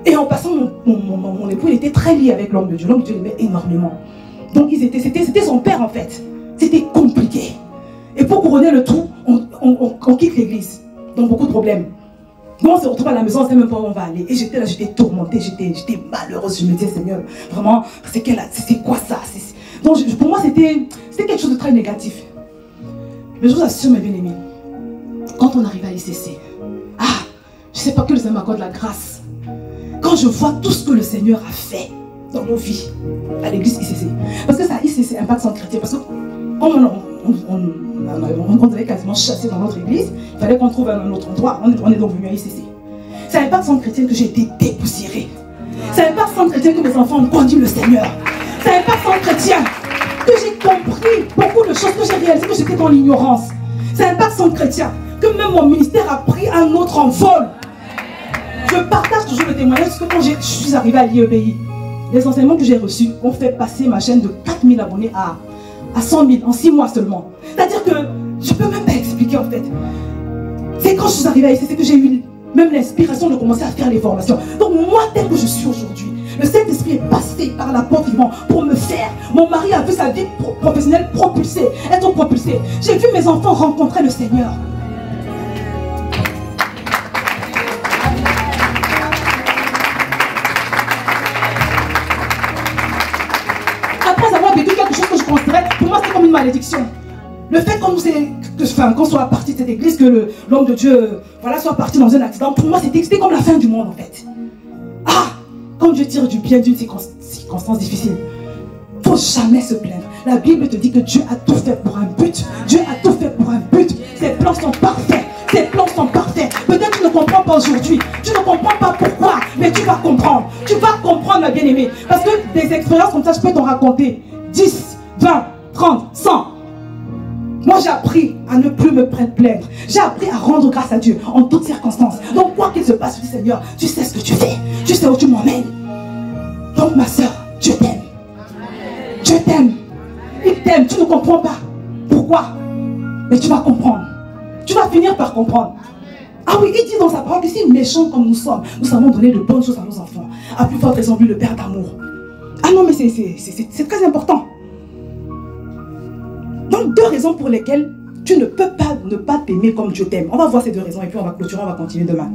Et en passant, mon époux, il était très lié avec l'homme de Dieu. L'homme de Dieu l'aimait énormément. Donc c'était son père en fait. C'était compliqué. Et pour couronner le tout, on quitte l'église. Donc beaucoup de problèmes. Donc on se retrouve à la maison, on ne sait même pas où on va aller. Et j'étais là, j'étais tourmentée, j'étais malheureuse. Je me disais, Seigneur, vraiment, c'est quoi ça? Donc pour moi, c'était quelque chose de très négatif. Mais je vous assure, mes bien-aimés, quand on arrive à ICC, je ne sais pas que le Seigneur m'accorde la grâce. Quand je vois tout ce que le Seigneur a fait dans nos vies, à l'église ICC. Parce que ça, ICC, Impact Centre Chrétien. Parce que on avait quasiment chassé dans notre église, il fallait qu'on trouve un autre endroit. On est donc venu à ICC. C'est à Impact Centre Chrétien que j'ai été dépoussiérée. C'est à Impact Centre Chrétien que mes enfants ont connu le Seigneur. C'est à Impact Centre Chrétien que j'ai compris beaucoup de choses, que j'ai réalisé que j'étais dans l'ignorance. C'est à Impact Centre Chrétien que même mon ministère a pris un autre envol. Je partage toujours le témoignage parce que quand je suis arrivée à l'IEBI, les enseignements que j'ai reçus ont fait passer ma chaîne de 4000 abonnés à 100 000 en 6 mois seulement. C'est-à-dire que je ne peux même pas expliquer en fait. C'est quand je suis arrivée à ICC que j'ai eu même l'inspiration de commencer à faire les formations. Donc moi, tel que je suis aujourd'hui, le Saint-Esprit est passé par la porte vivante pour me faire. Mon mari a vu sa vie professionnelle propulsée, être propulsée. J'ai vu mes enfants rencontrer le Seigneur. Après avoir vécu quelque chose que je considérais, pour moi c'est comme une malédiction. Le fait qu'on soit parti de cette église, que l'homme de Dieu voilà, soit parti dans un accident, pour moi c'était comme la fin du monde en fait. Ah, quand Dieu tire du bien d'une circonstance difficile, il ne faut jamais se plaindre. La Bible te dit que Dieu a tout fait pour un but. Dieu a tout fait pour un but. Ses plans sont parfaits. Ses plans sont parfaits. Peut-être que tu ne comprends pas aujourd'hui. Tu ne comprends pas pourquoi. Mais tu vas comprendre. Tu vas comprendre, ma bien-aimée. Parce que des expériences comme ça, je peux t'en raconter. 10, 20, 30, 100. Moi, j'ai appris à ne plus me plaindre. J'ai appris à rendre grâce à Dieu en toutes circonstances. Donc, quoi qu'il se passe, je dis Seigneur, tu sais ce que tu fais. Tu sais où tu m'emmènes. Donc, ma soeur, Dieu t'aime. Dieu t'aime. Il t'aime. Tu ne comprends pas. Pourquoi? Mais tu vas comprendre. Tu vas finir par comprendre. Ah oui, il dit dans sa parole que si méchants comme nous sommes, nous savons donner de bonnes choses à nos enfants. À plus forte raison, lui, le Père d'amour. Ah non, mais c'est très important. Donc, 2 raisons pour lesquelles tu ne peux pas ne pas t'aimer comme Dieu t'aime. On va voir ces 2 raisons et puis on va clôturer, on va continuer demain.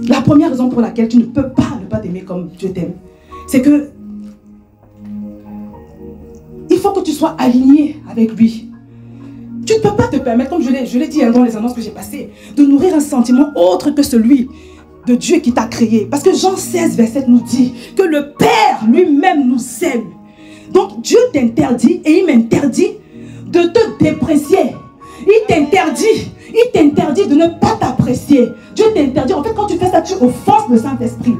La première raison pour laquelle tu ne peux pas ne pas t'aimer comme Dieu t'aime, c'est que il faut que tu sois aligné avec lui. Tu ne peux pas te permettre, comme je l'ai dit dans les annonces que j'ai passées, de nourrir un sentiment autre que celui de Dieu qui t'a créé. Parce que Jean 16, verset nous dit que le Père lui-même nous aime. Donc Dieu t'interdit et il m'interdit de te déprécier. Il t'interdit de ne pas t'apprécier. Dieu t'interdit. En fait, quand tu fais ça, tu offenses le Saint-Esprit.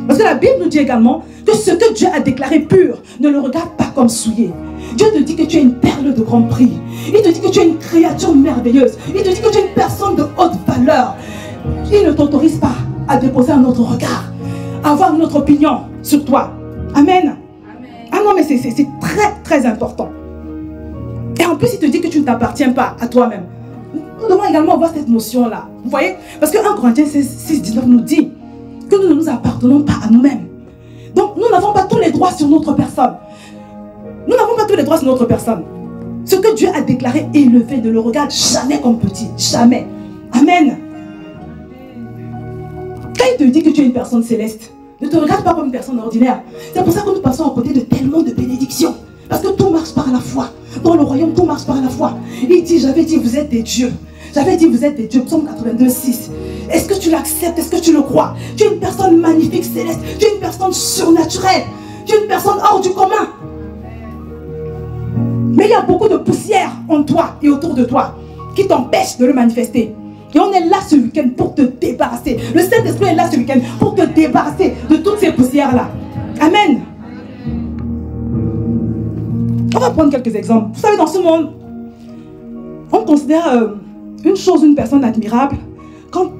Parce que la Bible nous dit également que ce que Dieu a déclaré pur, ne le regarde pas comme souillé. Dieu te dit que tu es une perle de grand prix. Il te dit que tu es une créature merveilleuse. Il te dit que tu es une personne de haute valeur. Il ne t'autorise pas à déposer un autre regard, à avoir une autre opinion sur toi. Amen. Ah non, mais c'est très très important. Et en plus, il te dit que tu ne t'appartiens pas à toi-même. Nous devons également avoir cette notion-là. Vous voyez? Parce que 1 Corinthiens 6, 19 nous dit que nous ne nous appartenons pas à nous-mêmes. Donc, nous n'avons pas tous les droits sur notre personne. Nous n'avons pas tous les droits sur notre personne. Ce que Dieu a déclaré élevé, ne le regarde jamais comme petit. Jamais. Amen. Quand il te dit que tu es une personne céleste, ne te regarde pas comme une personne ordinaire. C'est pour ça que nous passons à côté de tellement de bénédictions. Parce que tout marche par la foi. Dans le royaume, tout marche par la foi. Il dit, j'avais dit, vous êtes des dieux. J'avais dit, vous êtes des dieux. Psaume 82, 6. Est-ce que tu l'acceptes? Est-ce que tu le crois? Tu es une personne magnifique, céleste. Tu es une personne surnaturelle. Tu es une personne hors du commun. Mais il y a beaucoup de poussière en toi et autour de toi qui t'empêchent de le manifester. Et on est là ce week-end pour te débarrasser. Le Saint-Esprit est là ce week-end pour te débarrasser de toutes ces poussières-là. Amen. On va prendre quelques exemples. Vous savez, dans ce monde, on considère une chose, une personne admirable quand,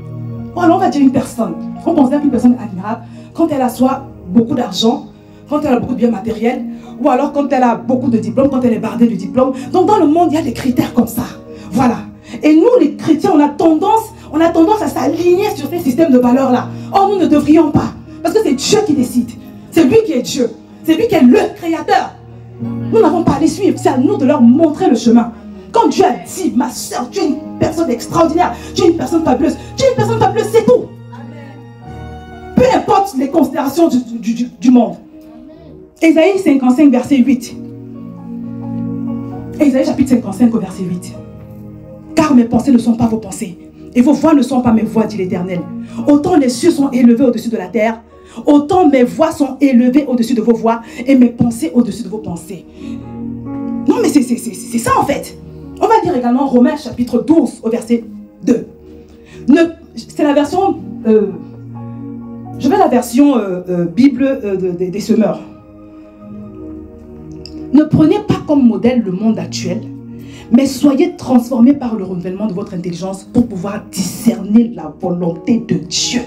voilà, on va dire une personne. On considère une personne admirable quand elle a soit beaucoup d'argent, quand elle a beaucoup de biens matériels, ou alors quand elle a beaucoup de diplômes, quand elle est bardée de diplômes. Donc dans le monde, il y a des critères comme ça. Voilà. Et nous, les chrétiens, on a tendance à s'aligner sur ces systèmes de valeurs-là. Or, nous ne devrions pas. Parce que c'est Dieu qui décide. C'est lui qui est Dieu. C'est lui qui est le créateur. Nous n'avons pas à les suivre. C'est à nous de leur montrer le chemin. Quand Dieu a dit, ma soeur, tu es une personne extraordinaire. Tu es une personne fabuleuse. Tu es une personne fabuleuse, c'est tout. Peu importe les considérations du monde. Ésaïe 55, verset 8. Ésaïe chapitre 55, verset 8. Car mes pensées ne sont pas vos pensées, et vos voix ne sont pas mes voix, dit l'Éternel. Autant les cieux sont élevés au-dessus de la terre, autant mes voix sont élevées au-dessus de vos voix, et mes pensées au-dessus de vos pensées. Non, mais c'est ça en fait. On va dire également Romains chapitre 12, au verset 2. C'est la version... je vais la version Bible des semeurs. Ne prenez pas comme modèle le monde actuel, mais soyez transformés par le renouvellement de votre intelligence pour pouvoir discerner la volonté de Dieu.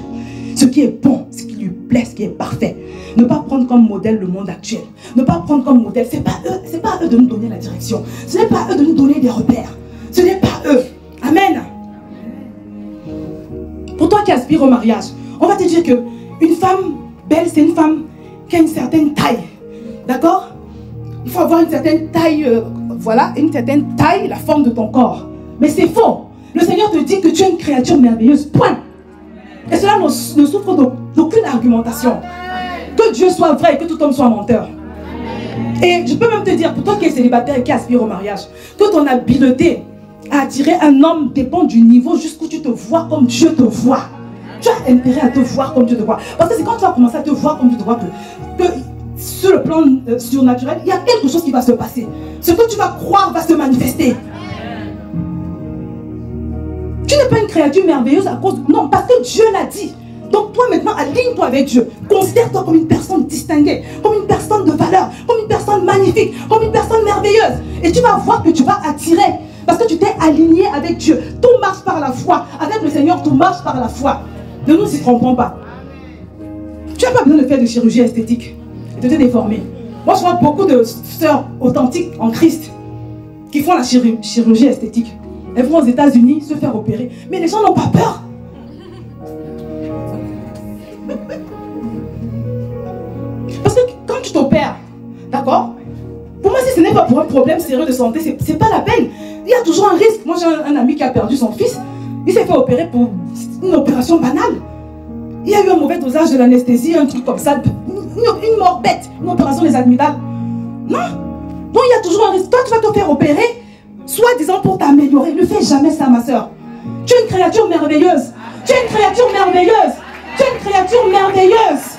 Ce qui est bon, ce qui lui plaît, ce qui est parfait. Ne pas prendre comme modèle le monde actuel. Ne pas prendre comme modèle, c'est pas à eux de nous donner la direction. Ce n'est pas à eux de nous donner des repères. Ce n'est pas eux. Amen. qui aspire au mariage, on va te dire que une femme belle, c'est une femme qui a une certaine taille. D'accord? Il faut avoir une certaine taille, voilà, une certaine taille, la forme de ton corps. Mais c'est faux. Le Seigneur te dit que tu es une créature merveilleuse. Point. Et cela ne souffre d'aucune argumentation. Que Dieu soit vrai et que tout homme soit menteur. Et je peux même te dire, pour toi qui es célibataire et qui aspire au mariage, que ton habileté à attirer un homme dépend du niveau jusqu'où tu te vois comme Dieu te voit. Tu as intérêt à te voir comme Dieu te voit. Parce que c'est quand tu vas commencer à te voir comme Dieu te voit que sur le plan surnaturel, il y a quelque chose qui va se passer. Ce que tu vas croire va se manifester. Tu n'es pas une créature merveilleuse à cause... Non, parce que Dieu l'a dit. Donc toi maintenant, aligne-toi avec Dieu. Considère-toi comme une personne distinguée, comme une personne de valeur, comme une personne magnifique, comme une personne merveilleuse. Et tu vas voir que tu vas attirer. Parce que tu t'es aligné avec Dieu. Tout marche par la foi. Avec le Seigneur, tout marche par la foi. Ne nous y trompons pas. Tu n'as pas besoin de faire de chirurgie esthétique et de te déformer. Moi, je vois beaucoup de sœurs authentiques en Christ qui font la chirurgie esthétique. Elles vont aux États-Unis se faire opérer. Mais les gens n'ont pas peur. Parce que quand tu t'opères, d'accord? Pour moi, si ce n'est pas pour un problème sérieux de santé, c'est pas la peine. Il y a toujours un risque. Moi, j'ai un ami qui a perdu son fils. Il s'est fait opérer pour une opération banale. Il y a eu un mauvais dosage de l'anesthésie, un truc comme ça. Une mort bête, une opération des amygdales. Non. Donc, il y a toujours un risque. Toi, tu vas te faire opérer, soi-disant pour t'améliorer. Ne fais jamais ça, ma soeur. Tu es une créature merveilleuse. Tu es une créature merveilleuse. Tu es une créature merveilleuse.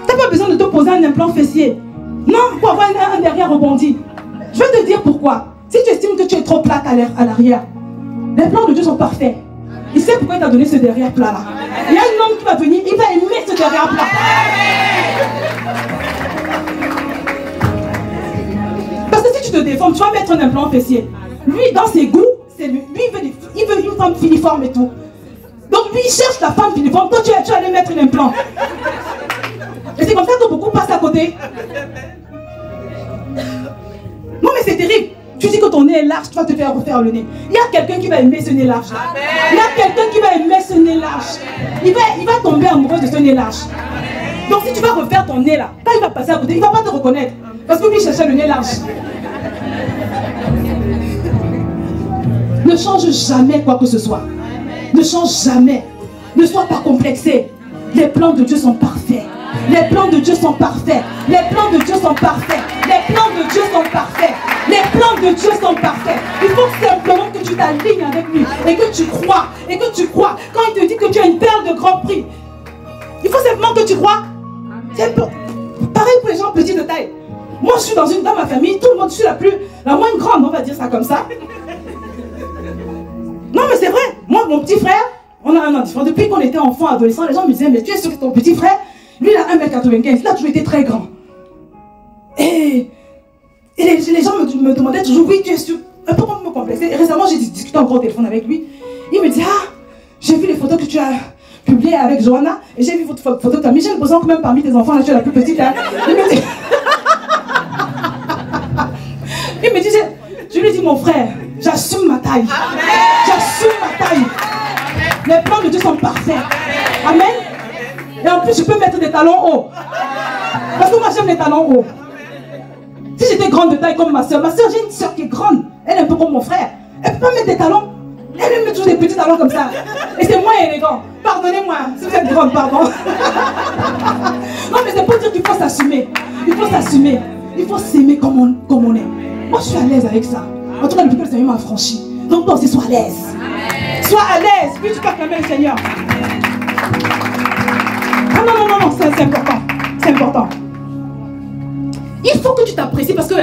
Tu n'as pas besoin de te poser un implant fessier. Non, pour avoir un derrière rebondi. Je vais te dire pourquoi. Si tu estimes que tu es trop plate à l'arrière, les plans de Dieu sont parfaits. Il sait pourquoi il t'a donné ce derrière plat là. Il y a un homme qui va venir, il va aimer ce derrière plat. Parce que si tu te déformes, tu vas mettre un implant fessier. Lui, dans ses goûts, il veut une femme filiforme et tout. Donc lui, il cherche la femme filiforme. Toi, tu vas aller mettre un implant. Et c'est comme ça que beaucoup passent à côté. Non, mais c'est terrible. Tu dis que ton nez est large, tu vas te faire refaire le nez. Il y a quelqu'un qui va aimer ce nez large. Il y a quelqu'un qui va aimer ce nez large. Il va tomber amoureux de ce nez large. Donc si tu vas refaire ton nez là, quand il va passer à côté, il ne va pas te reconnaître. Parce que lui cherchait le nez large. Ne change jamais quoi que ce soit. Ne change jamais. Ne sois pas complexé. Les plans de Dieu sont parfaits. Les plans de Dieu sont parfaits. Les plans de Dieu sont parfaits. Les plans de Dieu sont parfaits. Les plans de Dieu sont parfaits. Il faut simplement que tu t'alignes avec lui et que tu crois. Et que tu crois. Quand il te dit que tu as une perle de grand prix, il faut simplement que tu crois. C'est pareil pour les gens petits de taille. Moi, je suis dans ma famille, tout le monde, je suis la moins grande, on va dire ça comme ça. Non, mais c'est vrai. Moi, mon petit frère, on a un an différent. Depuis qu'on était enfant, adolescent, les gens me disaient, mais tu es sûr que ton petit frère, lui, il a 1m95, il a toujours été très grand. Et les gens me demandaient toujours, oui, tu es sûr, un peu comme me complexer. Et récemment, j'ai discuté encore au téléphone avec lui. Il me dit, ah, j'ai vu les photos que tu as publiées avec Johanna, et j'ai vu votre photo de ta famille. J'ai l'impression que même parmi tes enfants, là, tu es la plus petite. Là. Il me dit, je lui dis, mon frère, j'assume ma taille. J'assume ma taille. Les plans de Dieu sont parfaits. Amen. Et en plus, je peux mettre des talons hauts. Parce que moi, j'aime les talons hauts. Si j'étais grande de taille comme ma soeur, j'ai une soeur qui est grande. Elle est un peu comme mon frère. Elle ne peut pas mettre des talons. Elle met toujours des petits talons comme ça. Et c'est moins élégant. Pardonnez-moi, si vous êtes grande, pardon. Non, mais c'est pour dire qu'il faut s'assumer. Il faut s'assumer. Il faut s'aimer comme on est. Moi, je suis à l'aise avec ça. En tout cas, depuis que le Seigneur m'a affranchi. Donc, toi aussi, sois à l'aise. Sois à l'aise. Puis tu peux acclamer le Seigneur. Ah non, c'est important. C'est important. Il faut que tu t'apprécies parce que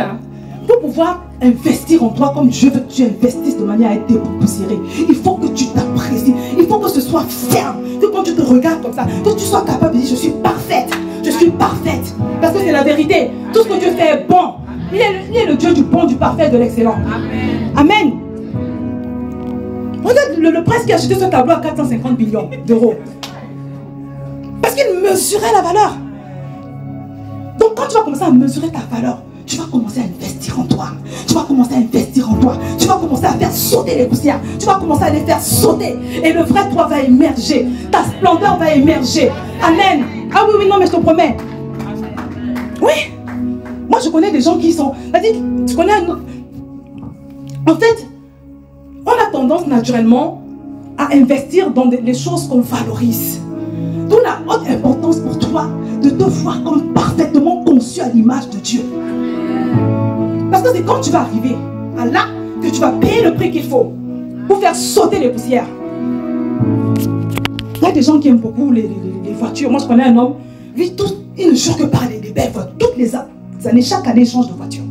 pour pouvoir investir en toi comme Dieu veut que tu investisses de manière à être dépoussiéré, il faut que tu t'apprécies. Il faut que ce soit ferme. Que quand tu te regardes comme ça, que tu sois capable de dire je suis parfaite. Je suis parfaite. Parce que c'est la vérité. Tout ce que Dieu fait est bon. Il est le Dieu du bon, du parfait, de l'excellent. Amen. Regarde le prince qui a acheté ce tableau à 450 millions d'euros. Parce qu'il mesurait la valeur. Donc quand tu vas commencer à mesurer ta valeur, tu vas commencer à investir en toi. Tu vas commencer à investir en toi. Tu vas commencer à faire sauter les poussières. Tu vas commencer à les faire sauter. Et le vrai toi va émerger. Ta splendeur va émerger. Amen. Ah oui, non, mais je te promets. Oui. Moi, je connais des gens qui sont... C'est-à-dire, tu connais un autre... En fait, on a tendance naturellement à investir dans les choses qu'on valorise. D'où la haute importance pour toi de te voir comme parfaitement conçu à l'image de Dieu. Parce que c'est quand tu vas arriver à là que tu vas payer le prix qu'il faut pour faire sauter les poussières. Il y a des gens qui aiment beaucoup les voitures. Moi, je connais un homme, lui, il ne jure que par les belles voitures. Toutes les années, chaque année, il change de voiture.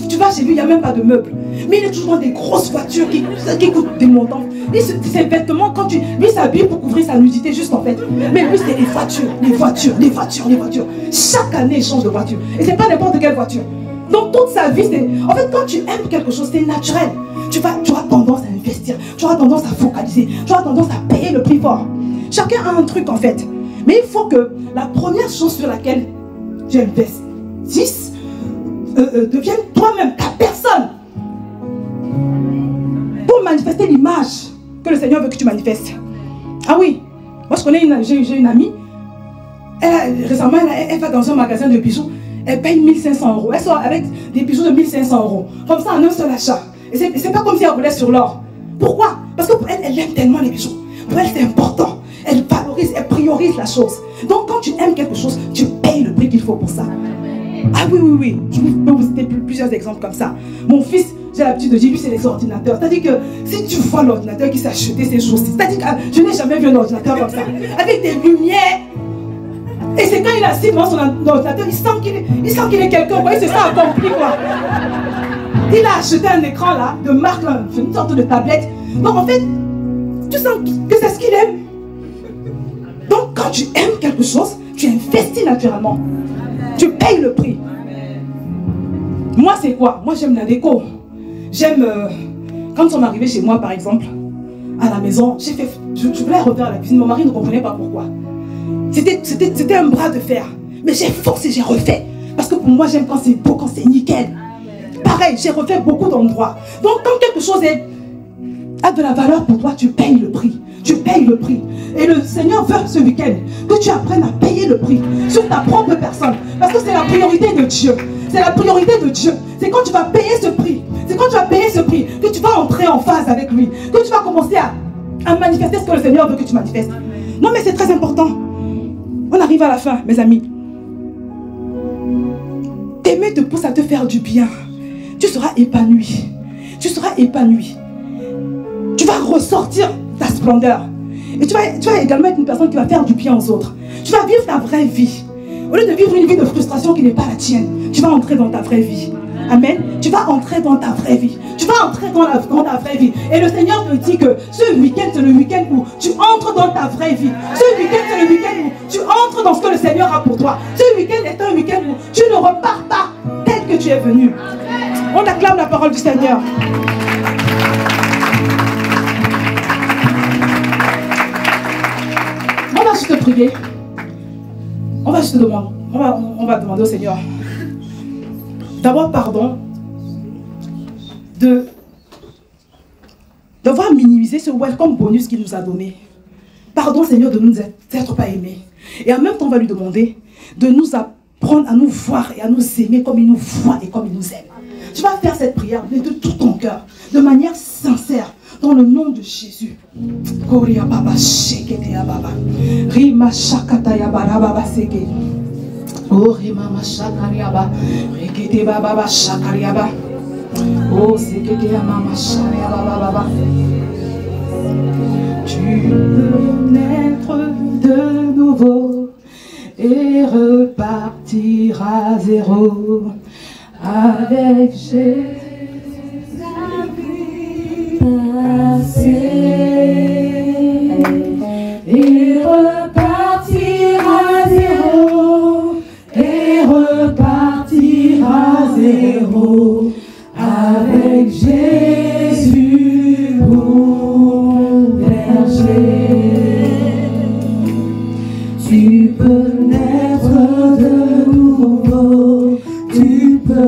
Tu vas chez lui, il n'y a même pas de meubles. Mais il est toujours dans des grosses voitures qui coûtent des montants. Ses vêtements, quand lui s'habille pour couvrir sa nudité, juste en fait. Mais lui, c'est les voitures. Chaque année, il change de voiture. Et c'est pas n'importe quelle voiture. Donc, toute sa vie, c'est... En fait, quand tu aimes quelque chose, c'est naturel. Tu auras tendance à investir. Tu auras tendance à focaliser. Tu auras tendance à payer le prix fort. Chacun a un truc, en fait. Mais il faut que la première chose sur laquelle tu investisses devienne toi-même ta personne pour manifester l'image que le Seigneur veut que tu manifestes. Ah oui, moi je connais j'ai une amie, récemment elle va dans un magasin de bijoux, elle paye 1500 €, elle sort avec des bijoux de 1500 €, comme ça en un seul achat. Et c'est pas comme si elle roulait sur l'or. Pourquoi? Parce que pour elle, elle aime tellement les bijoux. Pour elle c'est important, elle valorise, elle priorise la chose. Donc quand tu aimes quelque chose, tu payes le prix qu'il faut pour ça. Ah oui, je peux vous citer plusieurs exemples comme ça. Mon fils, j'ai l'habitude de dire, lui c'est les ordinateurs. C'est-à-dire que si tu vois l'ordinateur qui s'est acheté ces jours-ci, c'est-à-dire que je n'ai jamais vu un ordinateur comme ça, avec des lumières. Et c'est quand il est assis devant son ordinateur, il sent qu'il est quelqu'un, il se sent accompli quoi. Il a acheté un écran là, de marque, une sorte de tablette. Donc en fait, tu sens que c'est ce qu'il aime. Donc quand tu aimes quelque chose, tu investis naturellement. Tu payes le prix. Moi, c'est quoi? Moi, j'aime la déco. J'aime... quand on est arrivé chez moi, par exemple, à la maison, je voulais refaire la cuisine. Mon mari ne comprenait pas pourquoi. C'était un bras de fer. Mais j'ai forcé, j'ai refait. Parce que pour moi, j'aime quand c'est beau, quand c'est nickel. Pareil, j'ai refait beaucoup d'endroits. Donc, quand quelque chose a de la valeur pour toi, tu payes le prix. Tu payes le prix. Et le Seigneur veut ce week-end que tu apprennes à payer le prix sur ta propre personne. Parce que c'est la priorité de Dieu. C'est la priorité de Dieu. C'est quand tu vas payer ce prix. C'est quand tu vas payer ce prix que tu vas entrer en phase avec lui. Que tu vas commencer à manifester ce que le Seigneur veut que tu manifestes. Non mais c'est très important. On arrive à la fin, mes amis. T'aimer te pousse à te faire du bien. Tu seras épanoui. Tu seras épanoui. Tu vas ressortir ta splendeur. Et tu vas également être une personne qui va faire du bien aux autres. Tu vas vivre ta vraie vie. Au lieu de vivre une vie de frustration qui n'est pas la tienne, tu vas entrer dans ta vraie vie. Amen. Tu vas entrer dans ta vraie vie. Tu vas entrer dans ta vraie vie. Et le Seigneur te dit que ce week-end, c'est le week-end où tu entres dans ta vraie vie. Ce week-end, c'est le week-end où tu entres dans ce que le Seigneur a pour toi. Ce week-end est un week-end où tu ne repars pas tel que tu es venu. On acclame la parole du Seigneur. On va juste te prier. On va juste te demander. On va demander au Seigneur. D'abord, pardon d'avoir minimisé ce welcome bonus qu'il nous a donné. Pardon, Seigneur, de nous être pas aimés. Et en même temps, on va lui demander de nous apprendre à nous voir et à nous aimer comme il nous voit et comme il nous aime. Tu vas faire cette prière de tout ton cœur, de manière sincère, dans le nom de Jésus. Koria baba shekete ya baba. Rima shakata ya baba seke. Oh rima shakaria ba. Rekete baba shakaria ba. Oh sekete ya mama sharia baba. Tu peux naître de nouveau et repartir à zéro avec Jésus. Et repartir à zéro, et repartir à zéro, avec Jésus pour berger. Tu peux naître de nouveau, tu peux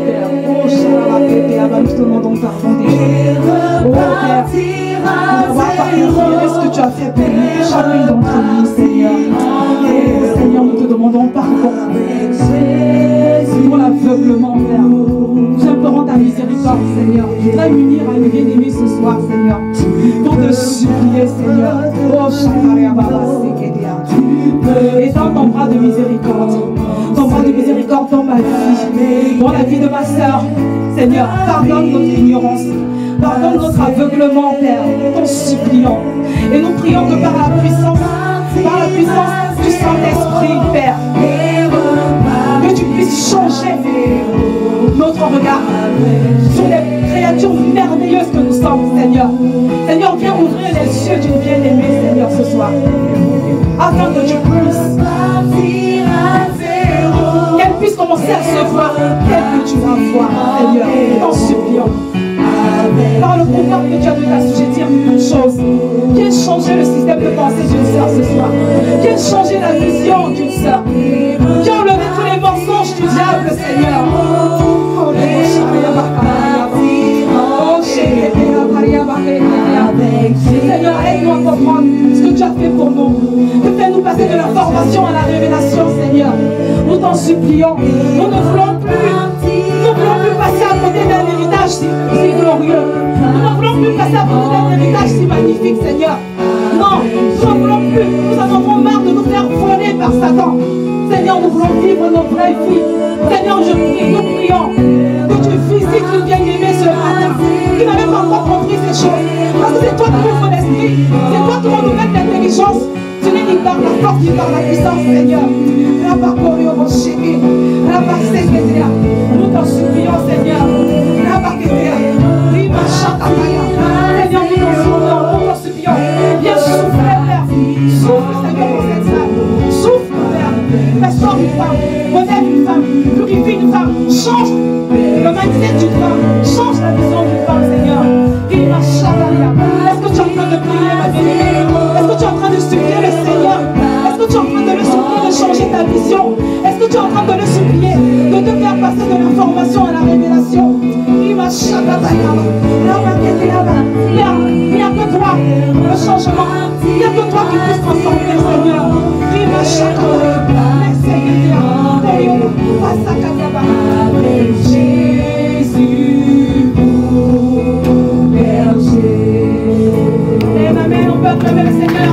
Père. Oh, Shalabakete, nous te demandons pardon déjà. Oh, Père, pour avoir considéré ce que tu as fait pour nous, chacune d'entre nous, Seigneur. Oh, Seigneur, nous te demandons pardon pour l'aveuglement, Père. Nous implorons ta miséricorde, Seigneur. Je voudrais m'unir à une bien-aimée ce soir, Seigneur, pour te supplier, Seigneur. Oh, étends ton bras de miséricorde. Ton bras de miséricorde dans ma vie, dans la vie de ma soeur. Seigneur, pardonne notre ignorance. Pardonne notre aveuglement, Père. T'en supplions. Et nous prions que par la puissance du Saint-Esprit, Père, que tu puisses changer notre regard sur les créatures merveilleuses que nous sommes, Seigneur. Seigneur, viens ouvrir les yeux d'une bien-aimée, Seigneur, ce soir, afin que tu puisses qu'elle puisse commencer à se voir tel que tu vas voir, Seigneur. T'en supplions. Par le pouvoir que tu as de t'assujettir toutes choses. Viens changer le système de pensée d'une sœur ce soir. Viens changer la vision d'une sœur. Viens enlever tous les mensonges du diable, Seigneur. Seigneur, aide-nous à comprendre ce que tu as fait pour nous. Fais-nous passer de la formation à la révélation, Seigneur. Nous t'en supplions. Nous ne voulons plus passer à côté d'un héritage si glorieux. Nous ne voulons plus passer à côté d'un héritage si magnifique, Seigneur. Non, nous ne voulons plus. Nous en avons marre de nous faire voler par Satan. Seigneur, nous voulons vivre nos vraies vies. Seigneur, nous prions que tu visites le bien-aimé ce matin, qui n'a même pas encore compris ces choses. Parce que c'est toi qui ouvres l'esprit, c'est toi qui renouvelles l'intelligence. Tu n'es ni par la force ni par la puissance, Seigneur. Nous t'en supplions, Seigneur. Seigneur, nous t'en supplions. Viens souffler, Père. Souffle, Seigneur, pour cette femme. Souffle, Père. Restaure une femme. Relève une femme. Purifie une femme. Change le mindset d'une femme. Change la vision d'une femme, Seigneur. Est-ce que tu es en train de prier, ma bien-aimée? Est-ce que tu es en train de supplier le Seigneur? Est-ce que tu es en train de le supplier de changer ta vision? Est-ce que tu es en train de le supplier de te faire passer de l'information à la révélation? Père, il n'y a que toi, le changement. Il n'y a que toi qui puisse transformer, Seigneur. Jésus, berger. Amen, on peut acclamer le Seigneur.